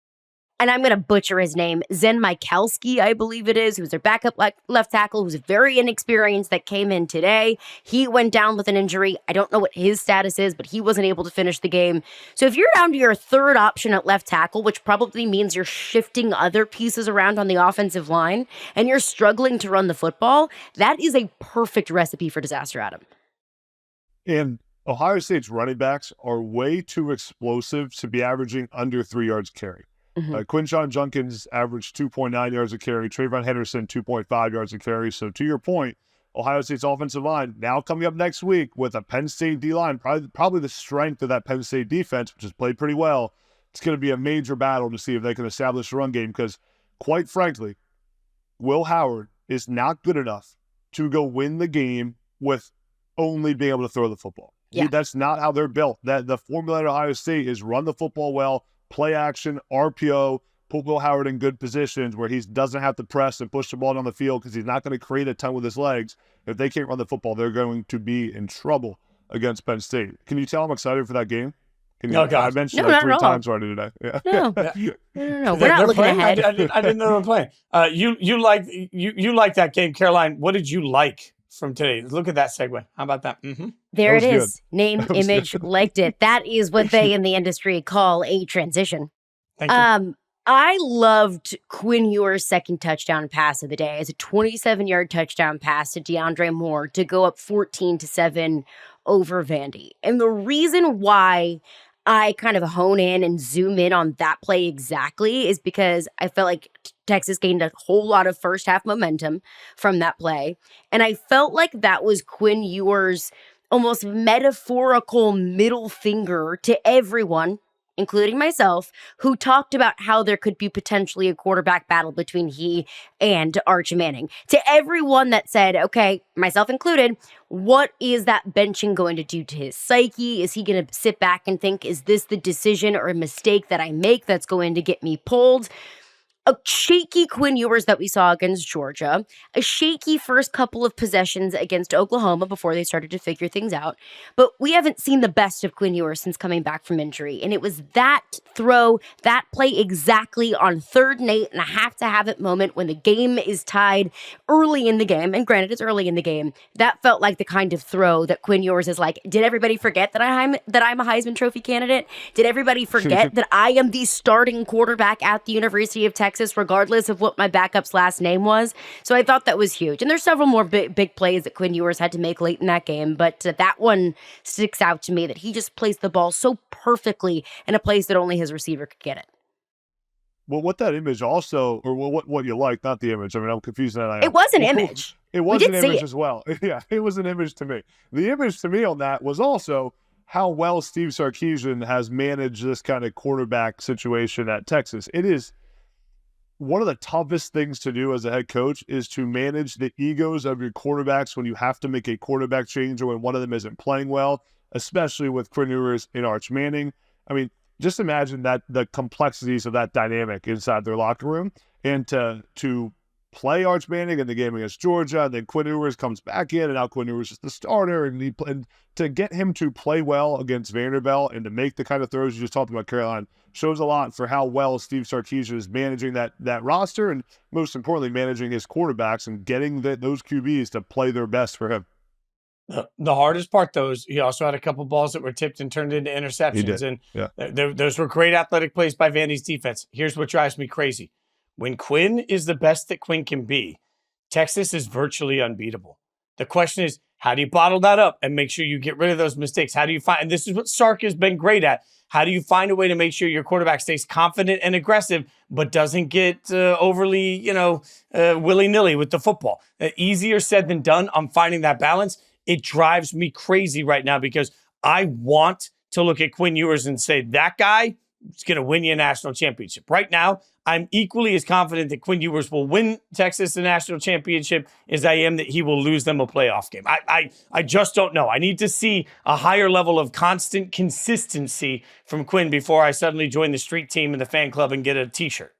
And I'm going to butcher his name, Zen Michalski, I believe it is, who's their backup left tackle, who's very inexperienced, that came in today. He went down with an injury. I don't know what his status is, but he wasn't able to finish the game. So if you're down to your third option at left tackle, which probably means you're shifting other pieces around on the offensive line, and you're struggling to run the football, that is a perfect recipe for disaster, Adam. And Ohio State's running backs are way too explosive to be averaging under 3 yards carry. Quinshon Junkins averaged 2.9 yards a carry. Trayvon Henderson, 2.5 yards a carry. So to your point, Ohio State's offensive line now coming up next week with a Penn State D-line, probably the strength of that Penn State defense, which has played pretty well. It's going to be a major battle to see if they can establish a run game because, quite frankly, Will Howard is not good enough to go win the game with only being able to throw the football. Yeah. That's not how they're built. The formula at Ohio State is run the football well, play action, RPO, put Will Howard in good positions where he doesn't have to press and push the ball down the field because he's not going to create a ton with his legs. If they can't run the football, they're going to be in trouble against Penn State. Can you tell I'm excited for that game? I mentioned it 3 times already today. Yeah. No, we're not looking ahead. I didn't know they were playing. You like that game, Caroline. What did you like from today? Look at that segue. How about that? Mm-hmm. There it is. Good. Name, image, liked it. That is what they in the industry call a transition. Thank you. I loved Quinn Ewers' second touchdown pass of the day. It's a 27-yard touchdown pass to DeAndre Moore to go up 14-7 over Vandy. And the reason why I kind of hone in and zoom in on that play exactly is because I felt like Texas gained a whole lot of first half momentum from that play. And I felt like that was Quinn Ewers' almost metaphorical middle finger to everyone, including myself, who talked about how there could be potentially a quarterback battle between he and Archie Manning. To everyone that said, okay, myself included, what is that benching going to do to his psyche? Is he going to sit back and think, is this the decision or a mistake that I make that's going to get me pulled? a shaky Quinn Ewers that we saw against Georgia, a shaky first couple of possessions against Oklahoma before they started to figure things out. But we haven't seen the best of Quinn Ewers since coming back from injury. And it was that throw, that play exactly on 3rd and 8 and a have-to-have-it moment when the game is tied early in the game. And granted, it's early in the game. That felt like the kind of throw that Quinn Ewers is like, did everybody forget that I'm a Heisman Trophy candidate? Did everybody forget that I am the starting quarterback at the University of Texas, regardless of what my backup's last name was? So I thought that was huge. And there's several more big plays that Quinn Ewers had to make late in that game, but that one sticks out to me, that he just placed the ball so perfectly in a place that only his receiver could get it. Well, what that image also, or what you like, not the image. I mean, I'm confused that. It was an image. It was an image as well. Yeah, it was an image to me. The image to me on that was also how well Steve Sarkisian has managed this kind of quarterback situation at Texas. It is one of the toughest things to do as a head coach is to manage the egos of your quarterbacks when you have to make a quarterback change or when one of them isn't playing well, especially with Quinn Ewers and Arch Manning. I mean, just imagine that the complexities of that dynamic inside their locker room, and to play Arch Manning in the game against Georgia, and then Quinn Ewers comes back in, and now Quinn Ewers is the starter, and to get him to play well against Vanderbilt and to make the kind of throws you just talked about, Caroline, shows a lot for how well Steve Sarkisian is managing that roster, and most importantly, managing his quarterbacks and getting those QBs to play their best for him. The hardest part, though, is he also had a couple balls that were tipped and turned into interceptions. And those were great athletic plays by Vandy's defense. Here's what drives me crazy. When Quinn is the best that Quinn can be, Texas is virtually unbeatable. The question is, how do you bottle that up and make sure you get rid of those mistakes? How do you find, and this is what Sark has been great at, how do you find a way to make sure your quarterback stays confident and aggressive, but doesn't get overly, willy-nilly with the football? Easier said than done. I'm finding that balance. It drives me crazy right now because I want to look at Quinn Ewers and say, that guy is going to win you a national championship. Right now, I'm equally as confident that Quinn Ewers will win Texas a national championship as I am that he will lose them a playoff game. I just don't know. I need to see a higher level of constant consistency from Quinn before I suddenly join the street team and the fan club and get a t-shirt.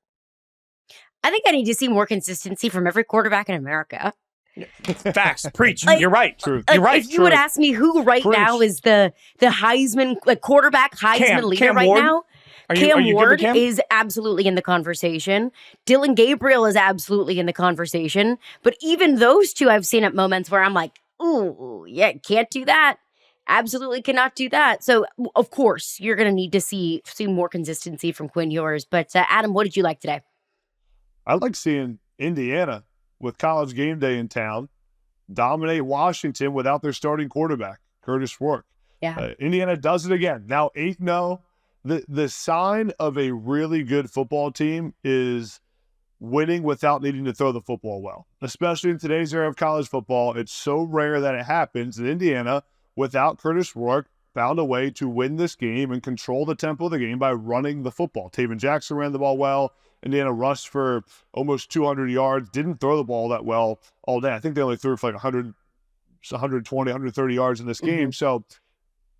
I think I need to see more consistency from every quarterback in America. Facts. Preach. You're right. True. You're right. If you would ask me who now is the Heisman, quarterback Heisman leader Cam right Ward? now, Cam Ward is absolutely in the conversation. Dylan Gabriel is absolutely in the conversation. But even those two I've seen at moments where I'm like, ooh, yeah, can't do that. Absolutely cannot do that. So, of course, you're going to need to see more consistency from Quinn Ewers. But, Adam, what did you like today? I like seeing Indiana with College Game Day in town dominate Washington without their starting quarterback, Curtis Rourke. Yeah. Indiana does it again. Now 8-0. The sign of a really good football team is winning without needing to throw the football well. Especially in today's era of college football, it's so rare that it happens. And Indiana, without Curtis Rourke, found a way to win this game and control the tempo of the game by running the football. Taven Jackson ran the ball well. Indiana rushed for almost 200 yards, didn't throw the ball that well all day. I think they only threw for like 100, 120, 130 yards in this game. So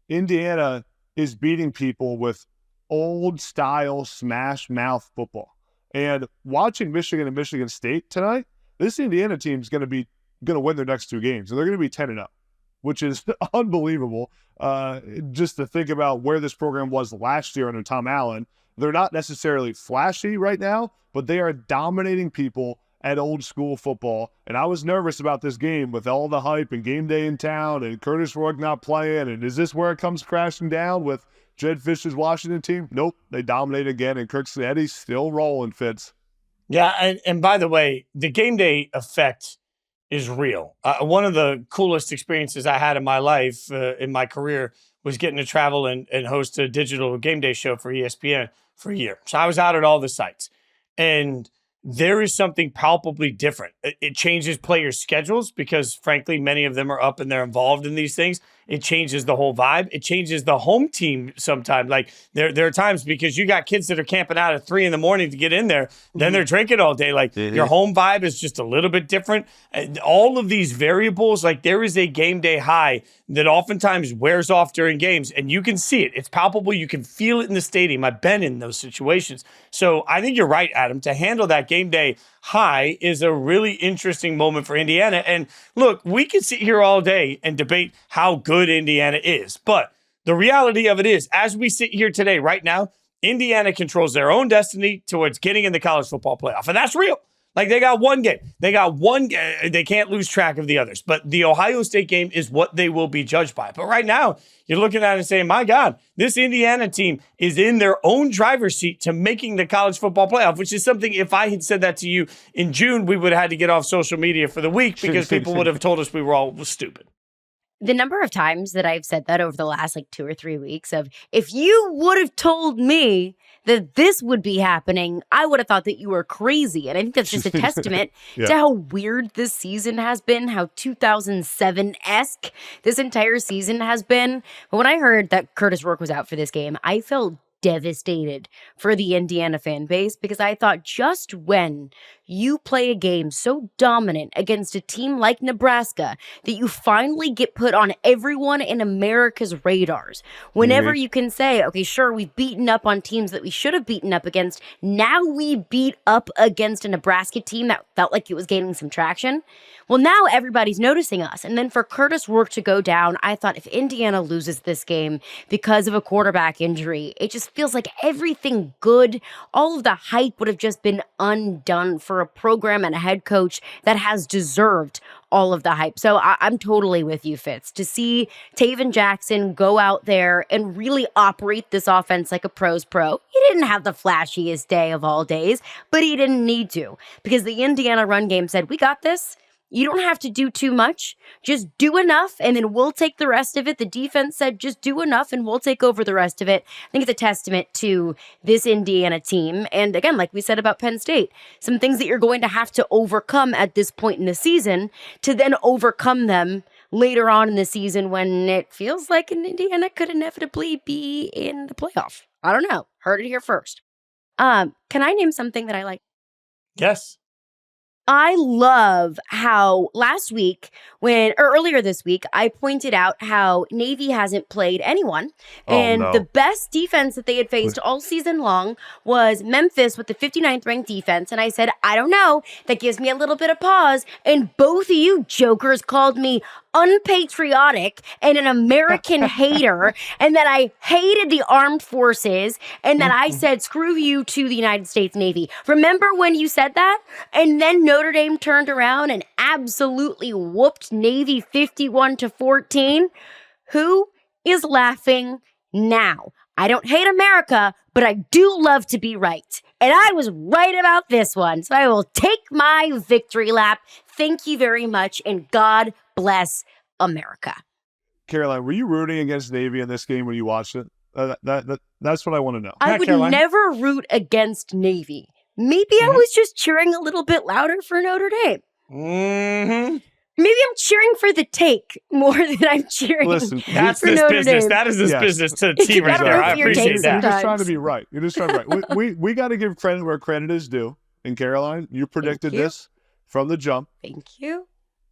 Indiana is beating people with old-style smash-mouth football. And watching Michigan and Michigan State tonight, this Indiana team is going to win their next 2 games. And they're going to be 10-0, which is unbelievable. Just to think about where this program was last year under Tom Allen. They're not necessarily flashy right now, but they are dominating people at old school football. And I was nervous about this game with all the hype and game day in town and Curtis Rourke not playing. And is this where it comes crashing down with Jed Fish's Washington team? Nope. They dominate again, and Kirk Cinnetti's still rolling, Fitz. Yeah, and by the way, the game day effect is real. One of the coolest experiences I had in my life, in my career, was getting to travel and host a digital game day show for ESPN for a year. So I was out at all the sites. And there is something palpably different. It changes players' schedules because, frankly, many of them are up and they're involved in these things. It changes the whole vibe. It changes the home team sometimes. Like there are times because you got kids that are camping out at 3 a.m. to get in there. Then they're drinking all day. Like your home vibe is just a little bit different. And all of these variables, like there is a game day high that oftentimes wears off during games, and you can see it. It's palpable. You can feel it in the stadium. I've been in those situations. So I think you're right, Adam. To handle that game day high is a really interesting moment for Indiana. And look, we could sit here all day and debate how good Indiana is. But the reality of it is, as we sit here today, right now, Indiana controls their own destiny towards getting in the college football playoff. And that's real. Like they got one game. They can't lose track of the others. But the Ohio State game is what they will be judged by. But right now, you're looking at it and saying, my God, this Indiana team is in their own driver's seat to making the college football playoff, which is something, if I had said that to you in June, we would have had to get off social media for the week because people would have told us we were all stupid. The number of times that I've said that over the last 2 or 3 weeks of, if you would have told me that this would be happening, I would have thought that you were crazy. And I think that's just a testament to how weird this season has been, how 2007-esque this entire season has been. But when I heard that Curtis Rourke was out for this game, I felt devastated for the Indiana fan base because I thought just when you play a game so dominant against a team like Nebraska that you finally get put on everyone in America's radars, whenever you can say, okay, sure, we've beaten up on teams that we should have beaten up against. Now we beat up against a Nebraska team that felt like it was gaining some traction. Well, now everybody's noticing us. And then for Curtis Rourke to go down, I thought if Indiana loses this game because of a quarterback injury, it just feels like everything good, all of the hype would have just been undone for a program and a head coach that has deserved all of the hype. So I'm totally with you, Fitz. To see Taven Jackson go out there and really operate this offense like a pro's pro. He didn't have the flashiest day of all days, but he didn't need to because the Indiana run game said, we got this. You don't have to do too much. Just do enough, and then we'll take the rest of it. The defense said, just do enough, and we'll take over the rest of it. I think it's a testament to this Indiana team. And again, like we said about Penn State, some things that you're going to have to overcome at this point in the season to then overcome them later on in the season when it feels like an Indiana could inevitably be in the playoff. I don't know. Heard it here first. Can I name something that I like? Yes. I love how earlier this week, I pointed out how Navy hasn't played anyone. And the best defense that they had faced all season long was Memphis with the 59th ranked defense. And I said, I don't know, that gives me a little bit of pause. And both of you jokers called me unpatriotic and an American hater, and that I hated the armed forces, and that I said, screw you to the United States Navy. Remember when you said that? And then Notre Dame turned around and absolutely whooped Navy 51-14. Who is laughing now? I don't hate America, but I do love to be right. And I was right about this one. So I will take my victory lap. Thank you very much. And God bless America. Caroline, were you rooting against Navy in this game when you watched it? That's what I want to know. I would never root against Navy. Maybe I was just cheering a little bit louder for Notre Dame. Mm-hmm. Maybe I'm cheering for the take more than I'm cheering that's for this Notre business. Dame. That is this business to T right there. I appreciate that. You're just trying to be right. You're just trying to be right. We got to give credit where credit is due. And Caroline, you predicted this from the jump. Thank you.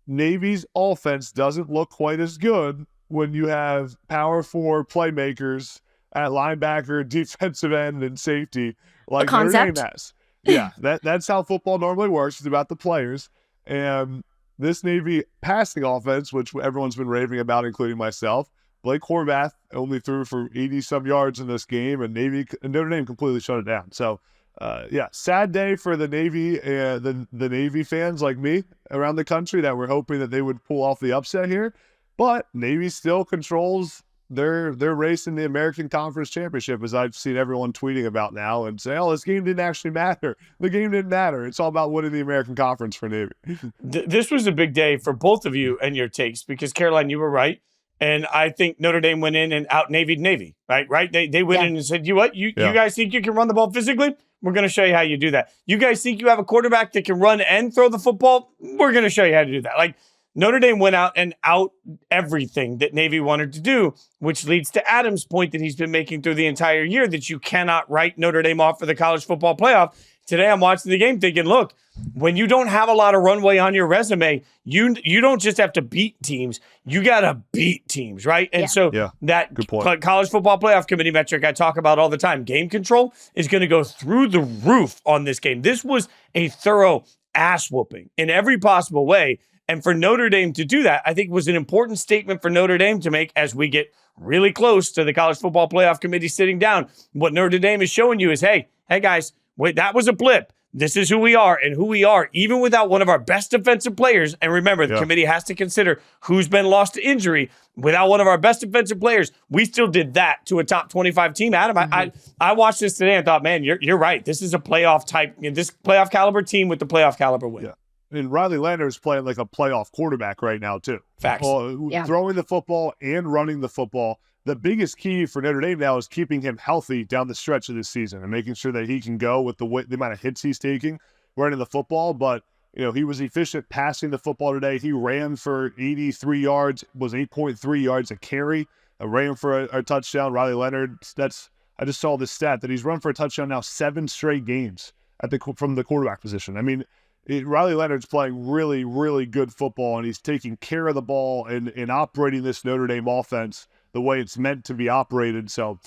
Navy's offense doesn't look quite as good when you have power forward playmakers at linebacker, defensive end, and safety like Notre Dame has. Yeah, that's how football normally works. It's about the players. And this Navy passing offense, which everyone's been raving about, including myself, Blake Horvath only threw for 80-some yards in this game, and Notre Dame completely shut it down. So, sad day for the Navy, the Navy fans like me around the country that were hoping that they would pull off the upset here. But Navy still controls their race in the American Conference Championship, as I've seen everyone tweeting about now and say, oh, this game didn't actually matter. The game didn't matter. It's all about winning the American Conference for Navy. This was a big day for both of you and your takes because, Caroline, you were right. And I think Notre Dame went in and out-Navied Navy, right? They went in and said, you know what? You guys think you can run the ball physically? We're going to show you how you do that. You guys think you have a quarterback that can run and throw the football? We're going to show you how to do that. Like, Notre Dame went out and out everything that Navy wanted to do, which leads to Adam's point that he's been making through the entire year, that you cannot write Notre Dame off for the college football playoff. Today, I'm watching the game thinking, look, when you don't have a lot of runway on your resume, you don't just have to beat teams, you got to beat teams, right? And that college football playoff committee metric I talk about all the time, game control, is going to go through the roof on this game. This was a thorough ass whooping in every possible way. And for Notre Dame to do that, I think was an important statement for Notre Dame to make as we get really close to the college football playoff committee sitting down. What Notre Dame is showing you is, hey guys, wait, that was a blip. This is who we are, and who we are, even without one of our best defensive players. And remember, the committee has to consider who's been lost to injury. Without one of our best defensive players, we still did that to a top 25 team. Adam, I watched this today and thought, man, you're right. This is a playoff type, this playoff caliber team with the playoff caliber win. Yeah. And Riley Leonard is playing like a playoff quarterback right now, too. Facts. Throwing the football and running the football. The biggest key for Notre Dame now is keeping him healthy down the stretch of this season and making sure that he can go with the amount of hits he's taking running the football. But, he was efficient passing the football today. He ran for 83 yards, was 8.3 yards a carry, ran for a touchdown. Riley Leonard, I just saw this stat that he's run for a touchdown now 7 straight games from the quarterback position. I mean, Riley Leonard's playing really, really good football, and he's taking care of the ball and operating this Notre Dame offense the way it's meant to be operated. So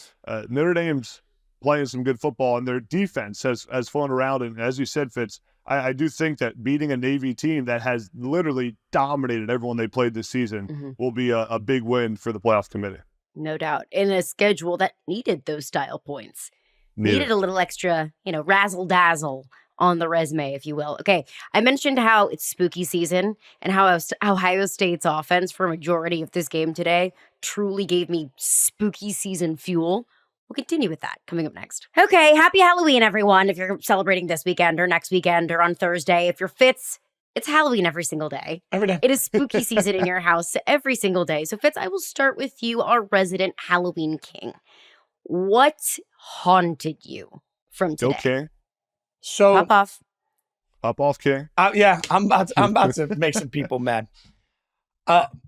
Notre Dame's playing some good football, and their defense has flown around. And as you said, Fitz, I do think that beating a Navy team that has literally dominated everyone they played this season will be a big win for the playoff committee. No doubt. In a schedule that needed those style points. Needed a little extra, razzle-dazzle on the resume, if you will. Okay, I mentioned how it's spooky season and how Ohio State's offense for a majority of this game today truly gave me spooky season fuel. We'll continue with that coming up next. Okay, happy Halloween, everyone, if you're celebrating this weekend or next weekend or on Thursday. If you're Fitz, it's Halloween every single day. Every day. It is spooky season in your house every single day. So Fitz, I will start with you, our resident Halloween king. What haunted you from today? Okay. So Up off, King. Yeah, I'm about to make some people mad.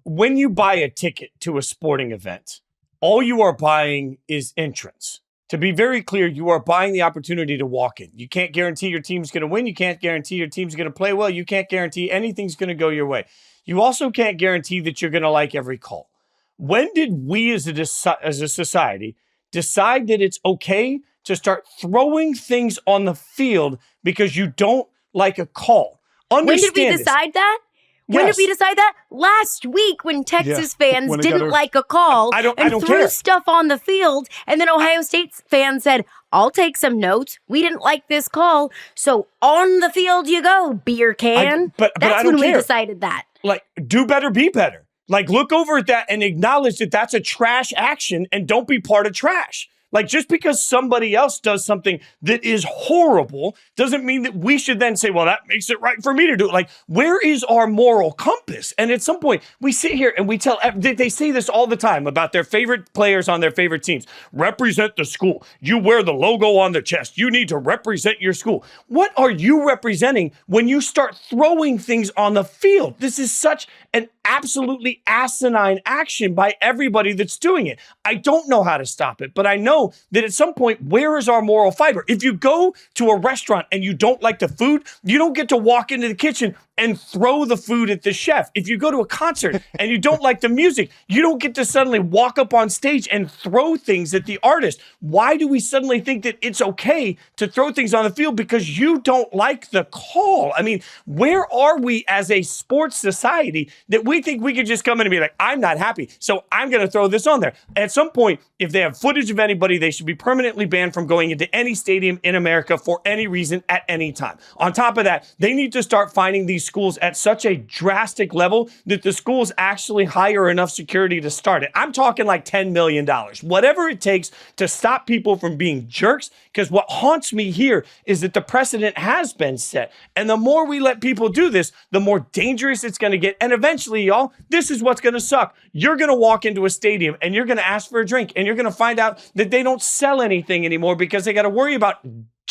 When you buy a ticket to a sporting event, all you are buying is entrance. To be very clear, you are buying the opportunity to walk in. You can't guarantee your team's going to win. You can't guarantee your team's going to play well. You can't guarantee anything's going to go your way. You also can't guarantee that you're going to like every call. When did we as a society decide that it's okay to start throwing things on the field because you don't like a call? When did we decide that? When did we decide that? Last week when Texas fans didn't like a call and threw stuff on the field, and then Ohio State fans said, I'll take some notes. We didn't like this call, so on the field you go, beer can. But that's when we decided that. Like, do better, be better. Like, look over at that and acknowledge that that's a trash action and don't be part of trash. Like, just because somebody else does something that is horrible doesn't mean that we should then say, well, that makes it right for me to do it. Like, where is our moral compass? And at some point, we sit here and we tell, they say this all the time about their favorite players on their favorite teams. Represent the school. You wear the logo on the chest. You need to represent your school. What are you representing when you start throwing things on the field? This is such an absolutely asinine action by everybody that's doing it. I don't know how to stop it, but I know that at some point, where is our moral fiber? If you go to a restaurant and you don't like the food, you don't get to walk into the kitchen and throw the food at the chef. If you go to a concert and you don't like the music, you don't get to suddenly walk up on stage and throw things at the artist. Why do we suddenly think that it's okay to throw things on the field because you don't like the call? I mean, where are we as a sports society that we think we could just come in and be like, I'm not happy, so I'm going to throw this on there? At some point, if they have footage of anybody, they should be permanently banned from going into any stadium in America for any reason at any time. On top of that, they need to start finding these schools at such a drastic level that the schools actually hire enough security to start it. I'm talking like $10 million, whatever it takes to stop people from being jerks, because what haunts me here is that the precedent has been set. And the more we let people do this, the more dangerous it's going to get. And eventually, y'all, this is what's going to suck. You're going to walk into a stadium and you're going to ask for a drink and you're going to find out that they don't sell anything anymore because they got to worry about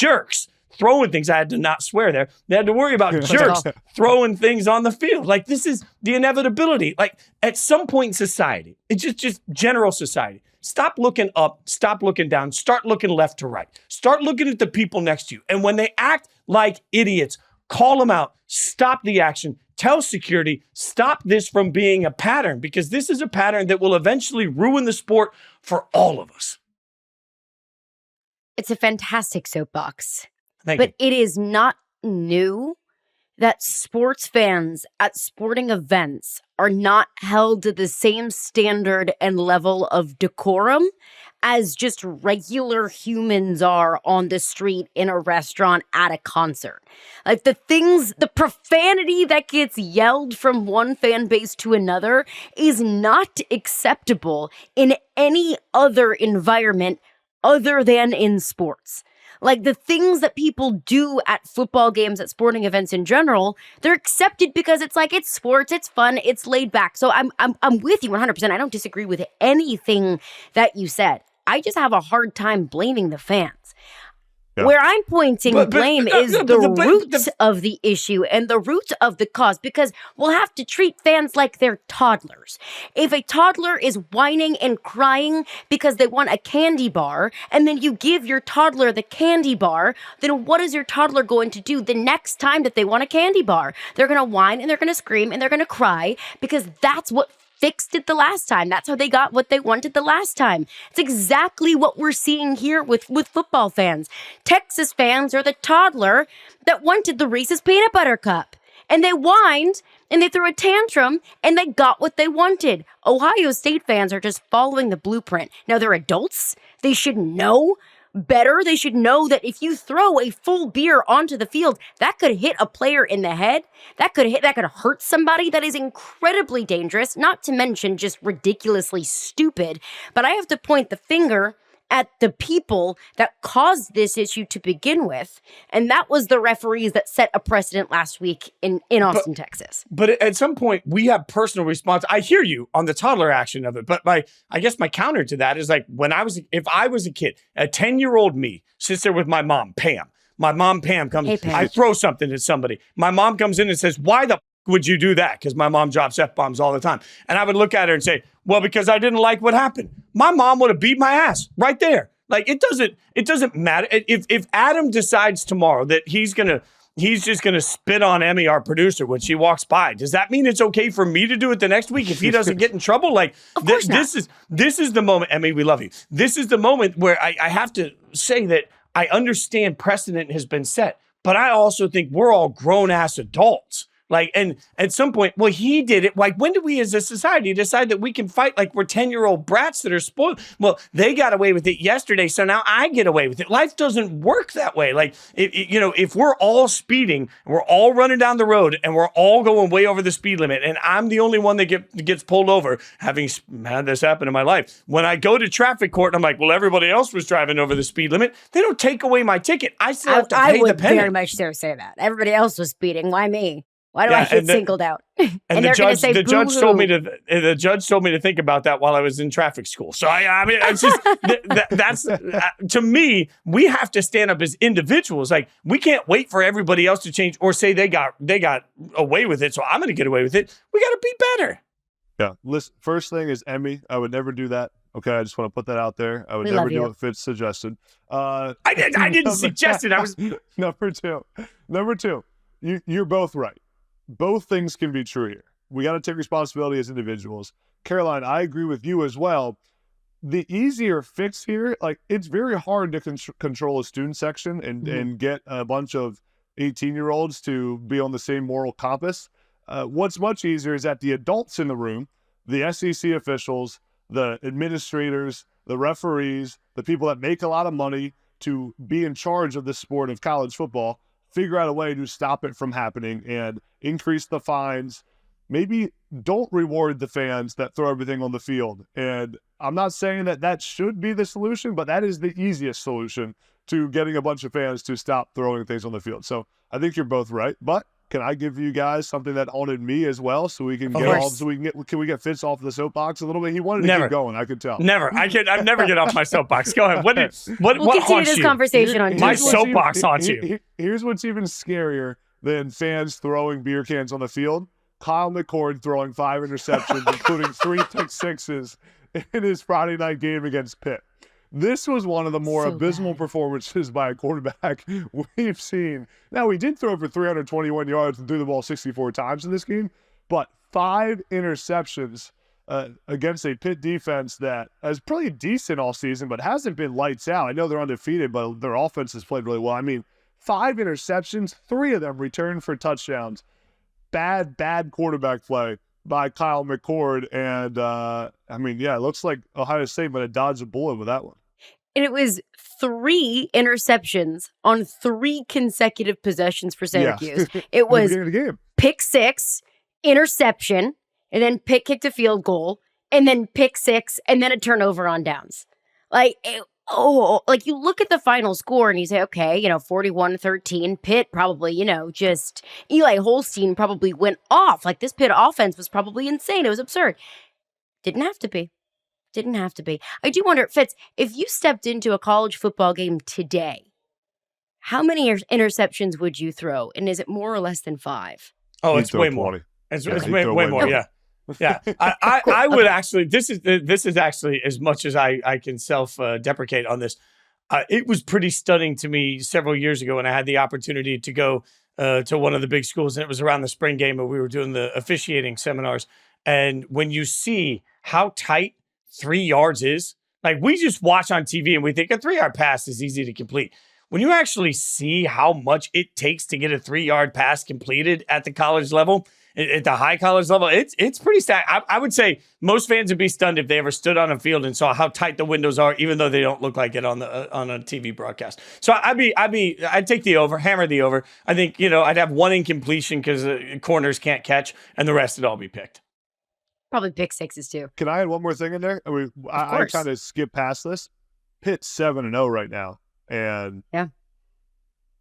jerks throwing things. I had to not swear there. They had to worry about jerks throwing things on the field. Like, this is the inevitability. Like, at some point in society, it's just general society. Stop looking up, stop looking down, start looking left to right. Start looking at the people next to you. And when they act like idiots, call them out, stop the action, tell security, stop this from being a pattern, because this is a pattern that will eventually ruin the sport for all of us. It's a fantastic soapbox. Thank but you. It is not new that sports fans at sporting events are not held to the same standard and level of decorum as just regular humans are on the street, in a restaurant, at a concert. Like, the profanity that gets yelled from one fan base to another is not acceptable in any other environment other than in sports. Like, the things that people do at football games, at sporting events in general, they're accepted because it's like, it's sports, it's fun, it's laid back. So I'm with you 100%. I don't disagree with anything that you said. I just have a hard time blaming the fans. Yeah. Where I'm pointing blame is the root of the issue and the root of the cause, because we'll have to treat fans like they're toddlers. If a toddler is whining and crying because they want a candy bar, and then you give your toddler the candy bar, then what is your toddler going to do the next time that they want a candy bar? They're going to whine and they're going to scream and they're going to cry, because that's what fixed it the last time. That's how they got what they wanted the last time. It's exactly what we're seeing here with football fans. Texas fans are the toddler that wanted the Reese's Peanut Butter Cup. And they whined and they threw a tantrum and they got what they wanted. Ohio State fans are just following the blueprint. Now, they're adults. They should know better. They should know that if you throw a full beer onto the field, that could hit a player in the head. That could hurt somebody. That is incredibly dangerous, not to mention just ridiculously stupid. But I have to point the finger at the people that caused this issue to begin with. And that was the referees that set a precedent last week in Austin, Texas. But at some point, we have personal response. I hear you on the toddler action of it. But I guess my counter to that is, like, if I was a kid, a 10-year-old me sits there with my mom, Pam. My mom, Pam, comes. Hey, Pam. I throw something at somebody. My mom comes in and says, "Why the would you do that?" Because my mom drops F-bombs all the time. And I would look at her and say, "Well, because I didn't like what happened." My mom would have beat my ass right there. Like, it doesn't matter. If Adam decides tomorrow that he's just gonna spit on Emmy, our producer, when she walks by, does that mean it's okay for me to do it the next week if he doesn't get in trouble? Like, this is the moment, Emmy, we love you. This is the moment where I have to say that I understand precedent has been set, but I also think we're all grown-ass adults. Like, and at some point, well, he did it. Like, when do we as a society decide that we can fight like we're 10-year-old brats that are spoiled? Well, they got away with it yesterday, so now I get away with it. Life doesn't work that way. Like, if we're all speeding, we're all running down the road, and we're all going way over the speed limit, and I'm the only one that gets pulled over, having had this happen in my life. When I go to traffic court, I'm like, well, everybody else was driving over the speed limit. They don't take away my ticket. I still have to pay the penny. I would very much so say that. Everybody else was speeding. Why me? Why do I get singled out? And the judge told me to think about that while I was in traffic school. So I mean, it's just that's to me, we have to stand up as individuals. Like, we can't wait for everybody else to change or say they got away with it, so I'm going to get away with it. We got to be better. Yeah. Listen, first thing is, Emmy, I would never do that. Okay, I just want to put that out there. I would never do what Fitz suggested. I didn't suggest it. I was Number two. You're both right. Both things can be true here. We got to take responsibility as individuals. Caroline, I agree with you as well. The easier fix here, like, it's very hard to control a student section and get a bunch of 18-year-olds to be on the same moral compass. What's much easier is that the adults in the room, the SEC officials, the administrators, the referees, the people that make a lot of money to be in charge of the sport of college football, figure out a way to stop it from happening and increase the fines. Maybe don't reward the fans that throw everything on the field. And I'm not saying that should be the solution, but that is the easiest solution to getting a bunch of fans to stop throwing things on the field. So I think you're both right. But can I give you guys something that haunted me as well, so we can can we get Fitz off the soapbox a little bit? He wanted to keep going. I could tell. Never. I'd never get off my soapbox. Go ahead. What we'll continue this conversation on my soapbox haunts you. Here's what's even scarier than fans throwing beer cans on the field. Kyle McCord throwing 5 interceptions, including 3 pick sixes in his Friday night game against Pitt. This was one of the more abysmal performances by a quarterback we've seen. Now, he did throw for 321 yards and threw the ball 64 times in this game, but 5 interceptions against a Pitt defense that is pretty decent all season, but hasn't been lights out. I know they're undefeated, but their offense has played really well. I mean, 5 interceptions, 3 of them returned for touchdowns. Bad quarterback play by Kyle McCord. And, it looks like Ohio State might have dodged a bullet with that one. And it was 3 interceptions on 3 consecutive possessions for Syracuse. Yeah. It was pick 6, interception, and then Pitt kicked a field goal, and then pick 6, and then a turnover on downs. You look at the final score and you say, okay, 41-13, Pitt probably, just Eli Holstein probably went off. Like, this Pitt offense was probably insane. It was absurd. Didn't have to be. I do wonder, Fitz, if you stepped into a college football game today, how many interceptions would you throw? And is it more or less than 5? Oh, it's way more. It's way more, yeah. Yeah, I would actually. This is actually, as much as I can self-deprecate on this. It was pretty stunning to me several years ago when I had the opportunity to go to one of the big schools, and it was around the spring game, and we were doing the officiating seminars. And when you see how tight 3 yards is, like, we just watch on TV and we think a 3-yard pass is easy to complete. When you actually see how much it takes to get a 3-yard pass completed at the college level, at the high college level, it's pretty stacked. I would say most fans would be stunned if they ever stood on a field and saw how tight the windows are, even though they don't look like it on a TV broadcast. So I'd take the over, hammer the over. I think I'd have 1 incompletion because corners can't catch, and the rest would all be picked. Probably pick 6s too. Can I add one more thing in there? I kind of skip past this. Pitt's 7-0 right now, and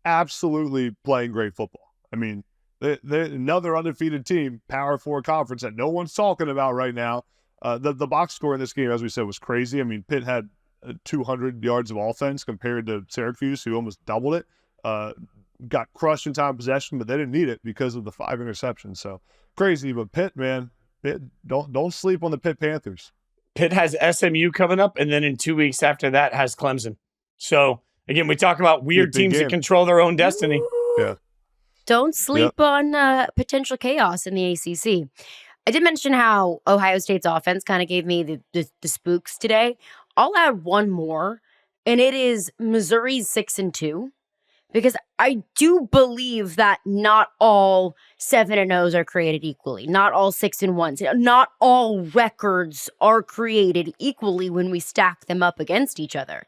absolutely playing great football. I mean, they're another undefeated team, Power 4 conference that no one's talking about right now. The box score in this game, as we said, was crazy. I mean, Pitt had 200 yards of offense compared to Syracuse, who almost doubled it. Got crushed in time of possession, but they didn't need it because of the 5 interceptions. So crazy, but Pitt, man. Pitt, don't sleep on the Pitt Panthers. Pitt has SMU coming up, and then in 2 weeks after that has Clemson. So, again, we talk about weird teams that control their own destiny. Yeah. Don't sleep on potential chaos in the ACC. I did mention how Ohio State's offense kind of gave me the spooks today. I'll add one more, and it is Missouri's 6-2. Because I do believe that not all 7-0s are created equally. Not all 6-1s. Not all records are created equally when we stack them up against each other.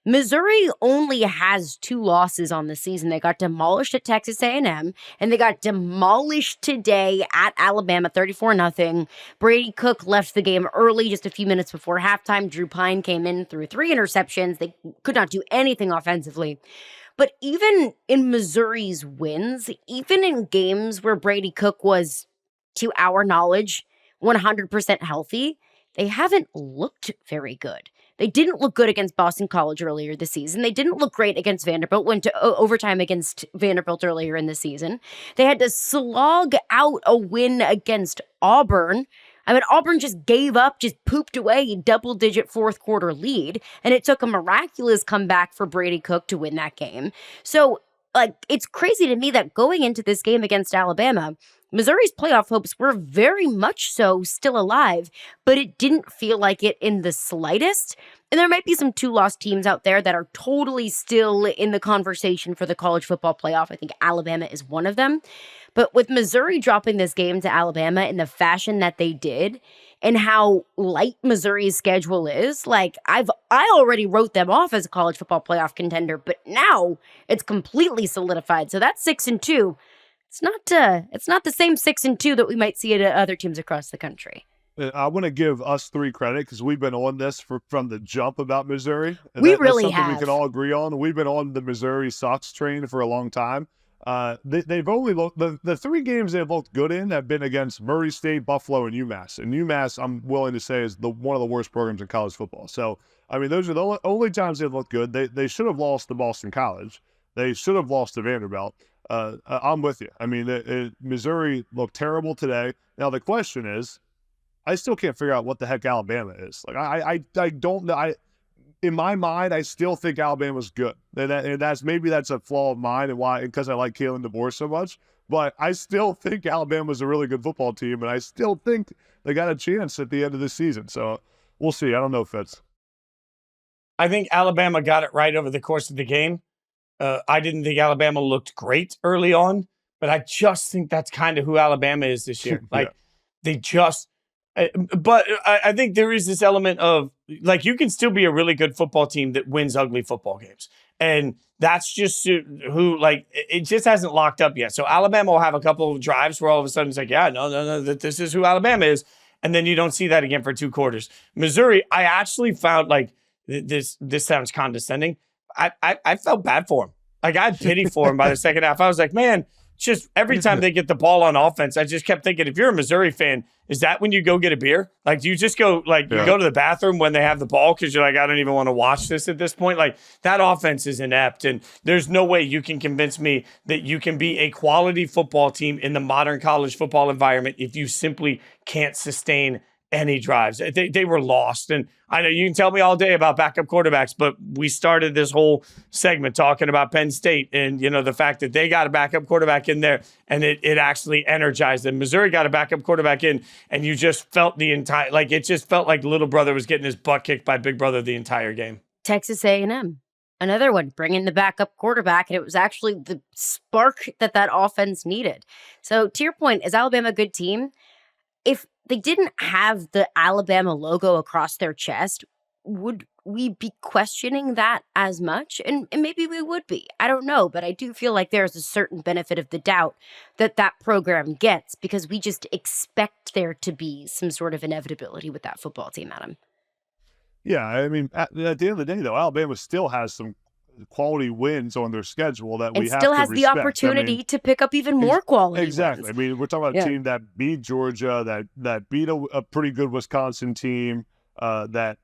Missouri only has 2 losses on the season. They got demolished at Texas A&M, and they got demolished today at Alabama, 34-0. Brady Cook left the game early, just a few minutes before halftime. Drew Pine came in, threw 3 interceptions. They could not do anything offensively. But even in Missouri's wins, even in games where Brady Cook was, to our knowledge, 100% healthy, they haven't looked very good. They didn't look good against Boston College earlier this season. They didn't look great against Vanderbilt, went to overtime against Vanderbilt earlier in the season. They had to slog out a win against Auburn. I mean, Auburn just gave up, just pooped away a double-digit fourth quarter lead, and it took a miraculous comeback for Brady Cook to win that game. So, it's crazy to me that going into this game against Alabama, Missouri's playoff hopes were very much so still alive, but it didn't feel like it in the slightest. And there might be some 2-loss teams out there that are totally still in the conversation for the college football playoff. I think Alabama is one of them. But with Missouri dropping this game to Alabama in the fashion that they did, and how light Missouri's schedule is, I already wrote them off as a college football playoff contender, but now it's completely solidified. So that's 6-2. It's not the same 6-2 that we might see at other teams across the country. I want to give us 3 credit because we've been on this from the jump about Missouri. And we really that's something have. We can all agree on. We've been on the Missouri Sox train for a long time. they've only looked the 3 games they've looked good in have been against Murray State, Buffalo, and UMass. And UMass, I'm willing to say, is one of the worst programs in college football. So, I mean, those are the only times they've looked good. They should have lost to Boston College. They should have lost to Vanderbilt. I'm with you. I mean, Missouri looked terrible today. Now the question is, I still can't figure out what the heck Alabama is. Like I don't know. In my mind, I still think Alabama's good. And that's a flaw of mine and why, because I like Kalen DeBoer so much. But I still think Alabama's a really good football team, and I still think they got a chance at the end of the season. So we'll see. I don't know, Fitz. I think Alabama got it right over the course of the game. I didn't think Alabama looked great early on, but I just think that's kind of who Alabama is this year. Like they just. But I think there is this element of, like, you can still be a really good football team that wins ugly football games. And that's just who, like, it just hasn't locked up yet. So Alabama will have a couple of drives where all of a sudden it's like, yeah, no, this is who Alabama is. And then you don't see that again for 2 quarters. Missouri, I actually found, like, this sounds condescending. I felt bad for him. Like, I had pity for him by the second half. I was like, man, just every time they get the ball on offense, I just kept thinking, if you're a Missouri fan, is that when you go get a beer? Like, do you just go, like, you go to the bathroom when they have the ball because you're like, I don't even want to watch this at this point? Like, that offense is inept, and there's no way you can convince me that you can be a quality football team in the modern college football environment if you simply can't sustain any drives. They were lost. And I know you can tell me all day about backup quarterbacks, but we started this whole segment talking about Penn State and, you know, the fact that they got a backup quarterback in there and it actually energized them. Missouri got a backup quarterback in, and you just felt it just felt like little brother was getting his butt kicked by big brother the entire game. Texas A&M, another one, bringing the backup quarterback, and it was actually the spark that offense needed. So to your point, is Alabama a good team? If they didn't have the Alabama logo across their chest, would we be questioning that as much? And maybe we would be. I don't know. But I do feel like there's a certain benefit of the doubt that program gets, because we just expect there to be some sort of inevitability with that football team, Adam. Yeah, I mean, at the end of the day, though, Alabama still has some quality wins on their schedule that we have to respect. And still has the opportunity to pick up even more quality exactly wins. I mean, we're talking about a team that beat Georgia, that beat a pretty good Wisconsin team, that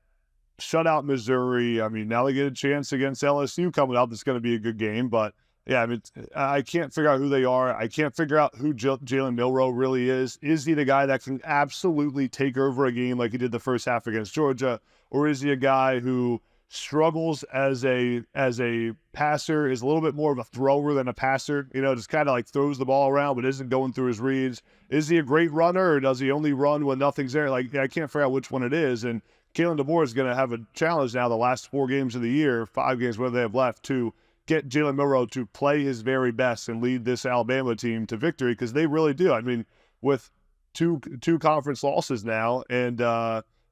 shut out Missouri. I mean, now they get a chance against LSU coming up. That's going to be a good game. But yeah, I mean, I can't figure out who they are. I can't figure out who Jalen Milroe really is. Is he the guy that can absolutely take over a game like he did the first half against Georgia? Or is he a guy who struggles as a passer, is a little bit more of a thrower than a passer, you know, just kind of like throws the ball around but isn't going through his reads? Is he a great runner, or does he only run when nothing's there? Like, I can't figure out which one it is. And Kalen DeBoer is going to have a challenge now the last 4 games of the year, 5 games whether they have left, to get Jalen Milroe to play his very best and lead this Alabama team to victory, because they really do. I mean, with two conference losses now and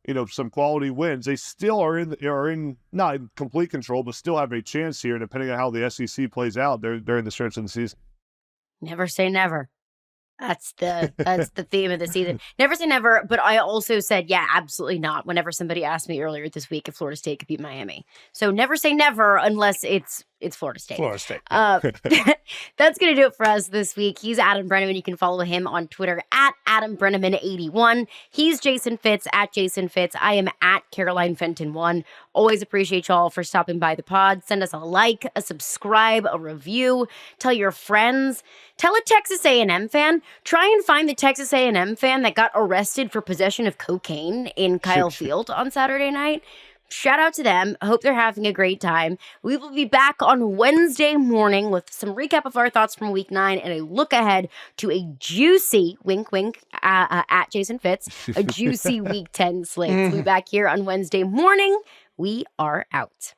you know, some quality wins, they still are in not in complete control, but still have a chance here, depending on how the SEC plays out during the stretch of the season. Never say never. That's the theme of the season. Never say never, but I also said, yeah, absolutely not, whenever somebody asked me earlier this week if Florida State could beat Miami. So never say never unless it's Florida State. Florida State. That's going to do it for us this week. He's Adam Breneman. You can follow him on Twitter at Adam Breneman81. He's Jason Fitz at Jason Fitz. I am at Caroline Fenton 1. Always appreciate y'all for stopping by the pod. Send us a like, a subscribe, a review. Tell your friends. Tell a Texas A&M fan. Try and find the Texas A&M fan that got arrested for possession of cocaine in Kyle Field on Saturday night. Shout out to them. I hope they're having a great time. We will be back on Wednesday morning with some recap of our thoughts from week 9 and a look ahead to a juicy, wink, wink, at Jason Fitz, a juicy week 10 slate. We'll be back here on Wednesday morning. We are out.